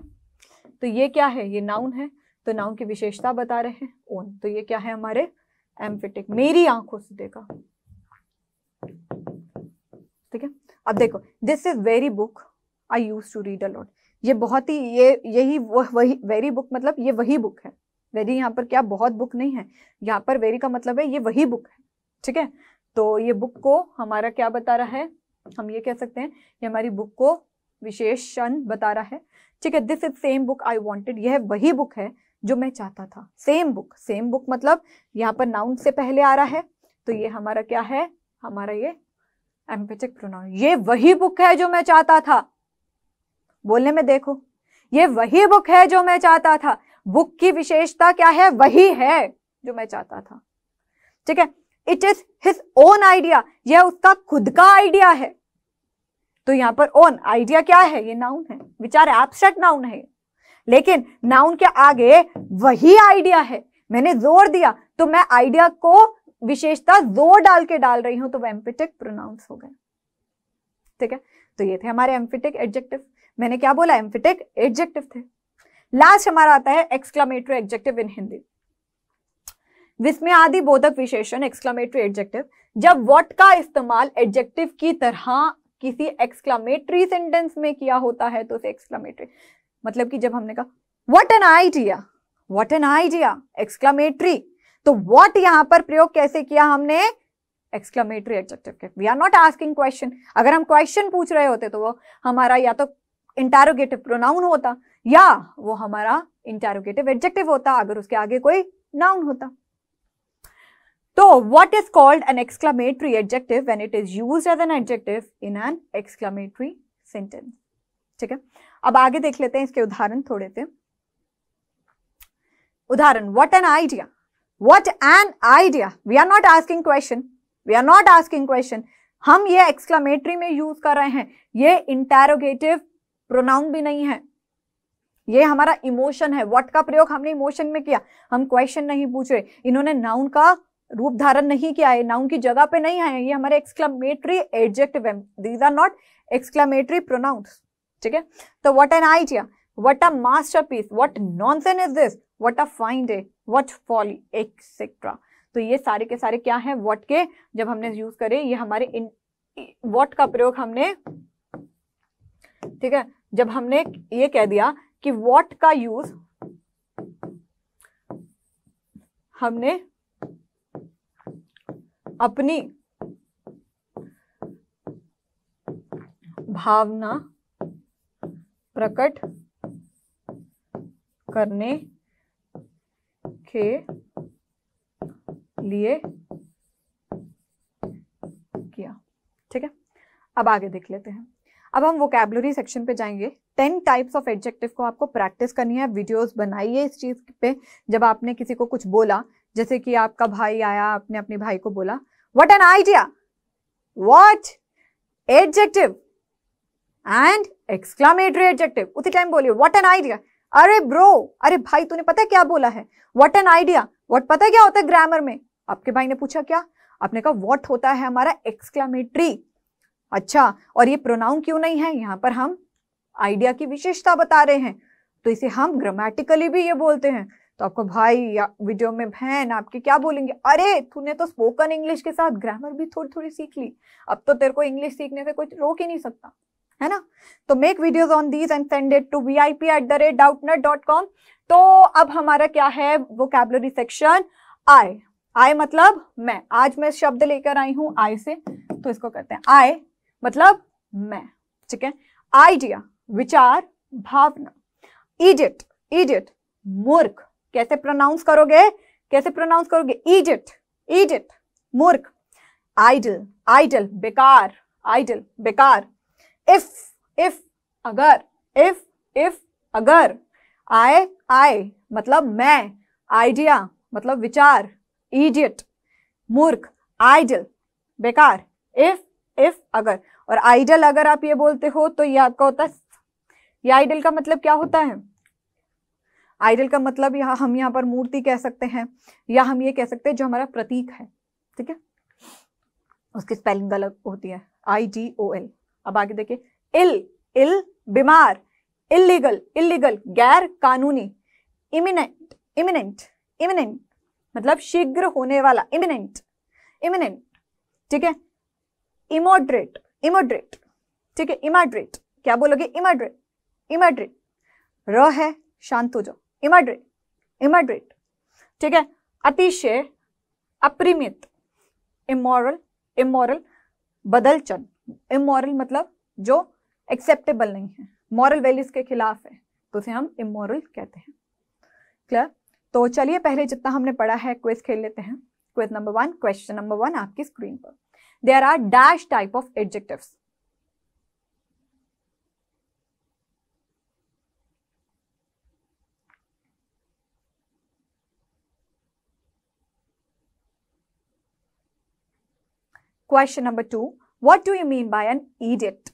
तो ये क्या है, ये नाउन है, तो नाउन की विशेषता बता रहे हैं ओन, तो ये क्या है हमारे एम्फेटिक, मेरी आंखों से देखा, ठीक है। अब देखो, this is very book I use to read a lot, ये बहुत ही यही वही वेरी बुक मतलब ये वही बुक है। वेरी यहाँ पर क्या बहुत बुक नहीं है, यहाँ पर वेरी का मतलब है ये वही बुक है, ठीक है। तो ये बुक को हमारा क्या बता रहा है, हम ये कह सकते हैं ये हमारी बुक को विशेषण बता रहा है, ठीक है। This is same book I wanted, यह वही बुक है जो मैं चाहता था। सेम बुक मतलब यहाँ पर नाउन से पहले आ रहा है, तो ये हमारा क्या है, हमारा ये एम्फेटिक प्रोनाउन, ये वही बुक है जो मैं चाहता था, बोलने में देखो, ये वही बुक है जो मैं चाहता था। बुक की विशेषता क्या है? वही है जो मैं चाहता था। ठीक है, it is his own idea, यह उसका खुद का आइडिया है। तो यहां पर ओन आइडिया क्या है? ये नाउन है, विचार एब्स्ट्रैक्ट नाउन है, लेकिन नाउन के आगे वही आइडिया है। मैंने जोर दिया तो मैं आइडिया को विशेषता जोर डाल के डाल रही हूं, तो वो एम्फेटिक प्रोनाउंस हो गए। ठीक है, तो ये थे हमारे एम्फेटिक एडजेक्टिव। मैंने क्या बोला? एम्फेटिक एडजेक्टिव थे। लास्ट हमारा आता है एक्सक्लेमेटरी एडजेक्टिव इन हिंदी। विस्मय आदि बोधक विशेषण एक्सक्लेमेटरी एडजेक्टिव, जब व्हाट का इस्तेमाल एडजेक्टिव की तरह किसी एक्सक्लेमेटरी सेंटेंस में किया होता है तो उसे एक्सक्लेमेटरी, मतलब कि जब हमने कहा what an idea, what an idea, exclamatory, तो व्हाट यहां पर प्रयोग कैसे किया हमने? एक्सक्लेमेटरी एडजेक्टिव के। We are not asking question. अगर हम क्वेश्चन पूछ रहे होते तो वो हमारा या तो इंटरोगेटिव प्रोनाउन होता या वो हमारा इंटरोगेटिव एडजेक्टिव होता, अगर उसके आगे कोई नाउन होता। तो what is called an exclamatory adjective when it is used as an adjective in an exclamatory sentence? ठीक है, अब आगे देख लेते हैं इसके उदाहरण थोड़े से। उदाहरण, what an idea, what an idea, we are not asking question, we are not asking question, हम ये exclamatory में यूज कर रहे हैं, ये interrogative pronoun भी नहीं है, ये हमारा इमोशन है। what का प्रयोग हमने इमोशन में किया, हम क्वेश्चन नहीं पूछ रहे, इन्होंने नाउन का रूप धारण नहीं किया है, नाउन की जगह पे नहीं आए, ये हमारे एक्सक्लेमेटरी एडजेक्टिव है, these are not exclamatory pronouns. ठीक है, तो what an idea, what a masterpiece, what nonsense is this, what a fine day, what folly, etcetera. तो ये सारे के सारे क्या हैं? व्हाट के जब हमने यूज करे, ये हमारे व्हाट का प्रयोग हमने, ठीक है, जब हमने ये कह दिया कि व्हाट का यूज हमने अपनी भावना प्रकट करने के लिए किया। ठीक है, अब आगे देख लेते हैं। अब हम वोकैबुलरी सेक्शन पे जाएंगे। 10 टाइप्स ऑफ एडजेक्टिव को आपको प्रैक्टिस करनी है, वीडियोस बनाइए इस चीज पे। जब आपने किसी को कुछ बोला, जैसे कि आपका भाई आया, आपने अपने भाई को बोला what an idea, what adjective and exclamatory adjective, उसी टाइम बोलिए व्हाट एन आइडिया। अरे ब्रो, अरे भाई तूने पता है क्या बोला है? What an idea. व्हाट पता है क्या होता है ग्रामर में? आपके भाई ने पूछा क्या, आपने कहा व्हाट होता है हमारा एक्सक्लेमेटरी। अच्छा, और ये प्रोनाउन क्यों नहीं है? यहां पर हम आइडिया की विशेषता बता रहे हैं, तो इसे हम ग्रामेटिकली भी ये बोलते हैं। तो आपको भाई या वीडियो में बहन आपके क्या बोलेंगे? अरे तूने तो स्पोकन इंग्लिश के साथ ग्रामर भी थोड़ी थोड़ी सीख ली, अब तो तेरे को इंग्लिश सीखने से कोई रोक ही नहीं सकता, है ना? तो make videos on these and send it to vip@doubtnut.com। तो अब हमारा क्या है? Vocabulary section. आई, आई मतलब मैं। आज मैं शब्द लेकर आई हूं आई से, तो इसको करते हैं आई मतलब मैं। ठीक है, आइडिया विचार भावना, इडियट, इडियट मूर्ख, कैसे प्रोनाउंस करोगे? कैसे प्रोनाउंस करोगे? इडियट, इडियट मूर्ख। आइडल, आइडल बेकार, आइडल बेकार। इफ अगर, इफ अगर। आई मतलब मैं, आइडिया मतलब विचार, इडियट मूर्ख, आइडल बेकार, इफ अगर। और आइडल अगर आप ये बोलते हो तो ये आपका होता है, ये आइडल का मतलब क्या होता है? आइडल का मतलब हम यहाँ पर मूर्ति कह सकते हैं, या हम ये कह सकते हैं जो हमारा प्रतीक है। ठीक है, उसकी स्पेलिंग अलग होती है, IDOL। अब आगे देखिए, इल बीमार, इलीगल, इलीगल गैर कानूनी, इमिनेंट, इमिनेंट, इमिनेंट मतलब शीघ्र होने वाला, इमिनेंट, इमिनेंट। ठीक है, इमोडरेट, इमोडरेट। ठीक है, इमोडरेट क्या बोलोगे? इमोडरेट, इमोडरेट र है, शांत हो जाओ, इमोडरेट, इमोडरेट। ठीक है, अतिशय, अपरिमित, इमोरल, इमोरल बदलचन, इमोरल मतलब जो एक्सेप्टेबल नहीं है, मॉरल वैल्यूज के खिलाफ है, तो उसे हम इमोरल कहते हैं। क्लियर? तो चलिए पहले जितना हमने पढ़ा है क्विज खेल लेते हैं। क्विज नंबर 1, क्वेश्चन नंबर 1 आपकी स्क्रीन पर। There are dash type of adjectives. Question number 2, what do you mean by an idiot?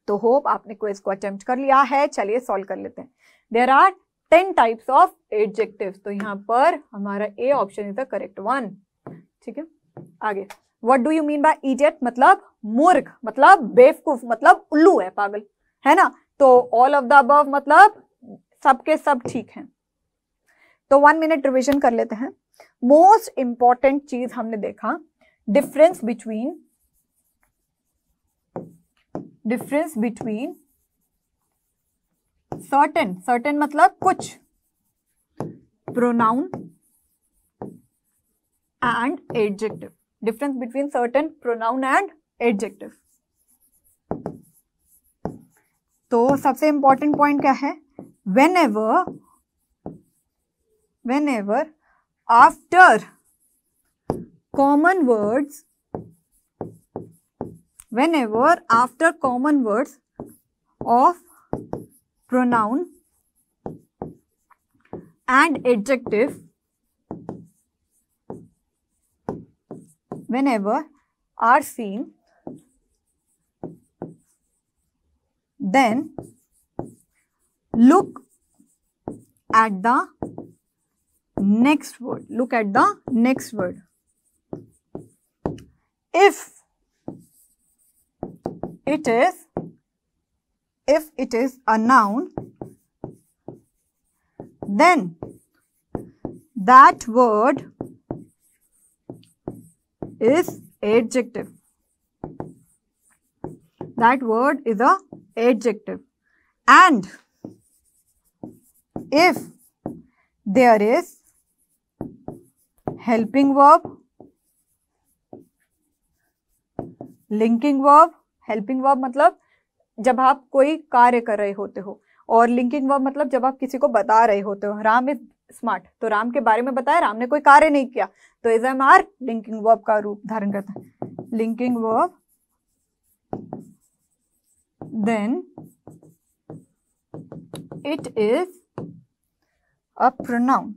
तो होप आपने क्विज को अटेम्प्ट कर लिया है। चलिए सॉल्व कर लेते हैं। There are 10 types of adjectives, तो यहाँ पर हमारा A option is the correct one. ठीक है, आगे what do you mean by idiot मतलब मूर्ख, मतलब बेवकूफ, मतलब उल्लू है, पागल है ना। तो ऑल ऑफ द अबव मतलब सबके सब ठीक हैं। तो 1 मिनट रिविजन कर लेते हैं। मोस्ट इंपॉर्टेंट चीज हमने देखा, डिफरेंस बिटवीन सर्टेन मतलब कुछ, pronoun and adjective. Difference between certain, pronoun and adjective. तो सबसे इंपॉर्टेंट पॉइंट क्या है, whenever after common words of pronoun and adjective, whenever are seen, then look at the next word. If it is a noun, then that word is adjective. That word is a adjective. And if there is helping verb, linking verb, helping verb मतलब जब आप कोई कार्य कर रहे होते हो, और लिंकिंग वर्ब मतलब जब आप किसी को बता रहे होते हो। राम इज स्मार्ट, तो राम के बारे में बताया, राम ने कोई कार्य नहीं किया, तो is am are linking verb का रूप धारण करता है। Linking verb, then it is a pronoun,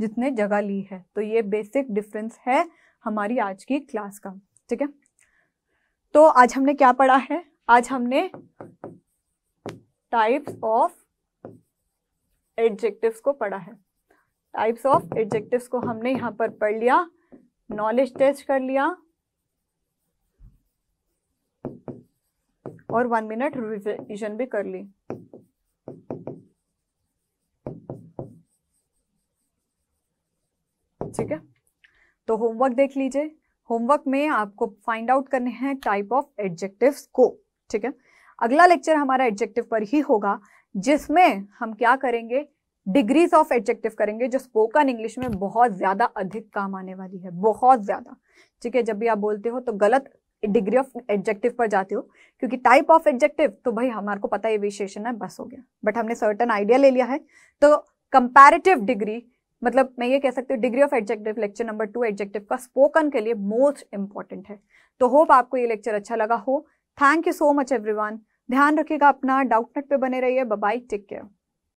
जिसने जगह ली है। तो ये बेसिक डिफरेंस है हमारी आज की क्लास का। ठीक है, तो आज हमने क्या पढ़ा है, आज हमने टाइप्स ऑफ एडजेक्टिव्स को पढ़ा है। टाइप्स ऑफ एडजेक्टिव्स को हमने यहां पर पढ़ लिया, नॉलेज टेस्ट कर लिया और 1 मिनट रिविजन भी कर ली। ठीक है, तो होमवर्क देख लीजिए। होमवर्क में आपको फाइंड आउट करने हैं टाइप ऑफ एडजेक्टिव्स को। ठीक है, अगला लेक्चर हमारा एडजेक्टिव पर ही होगा, जिसमें हम क्या करेंगे, डिग्रीज ऑफ एडजेक्टिव करेंगे, जो स्पोकन इंग्लिश में बहुत ज्यादा अधिक काम आने वाली है, बहुत ज्यादा। ठीक है, जब भी आप बोलते हो तो गलत डिग्री ऑफ एडजेक्टिव पर जाते हो, क्योंकि टाइप ऑफ एडजेक्टिव तो भाई हमारे को पता है, ये विशेषण है, बस हो गया। बट हमने सर्टेन आइडिया ले लिया है, तो कंपैरेटिव डिग्री मतलब मैं ये कह सकती हूँ degree of adjective lecture number 2 adjective का स्पोकन के लिए मोस्ट इंपॉर्टेंट है। तो होप आपको ये लेक्चर अच्छा लगा हो। Thank you so much everyone. ध्यान रखिएगा अपना, डाउटनेट पे बने रहिए। Bye bye, take care.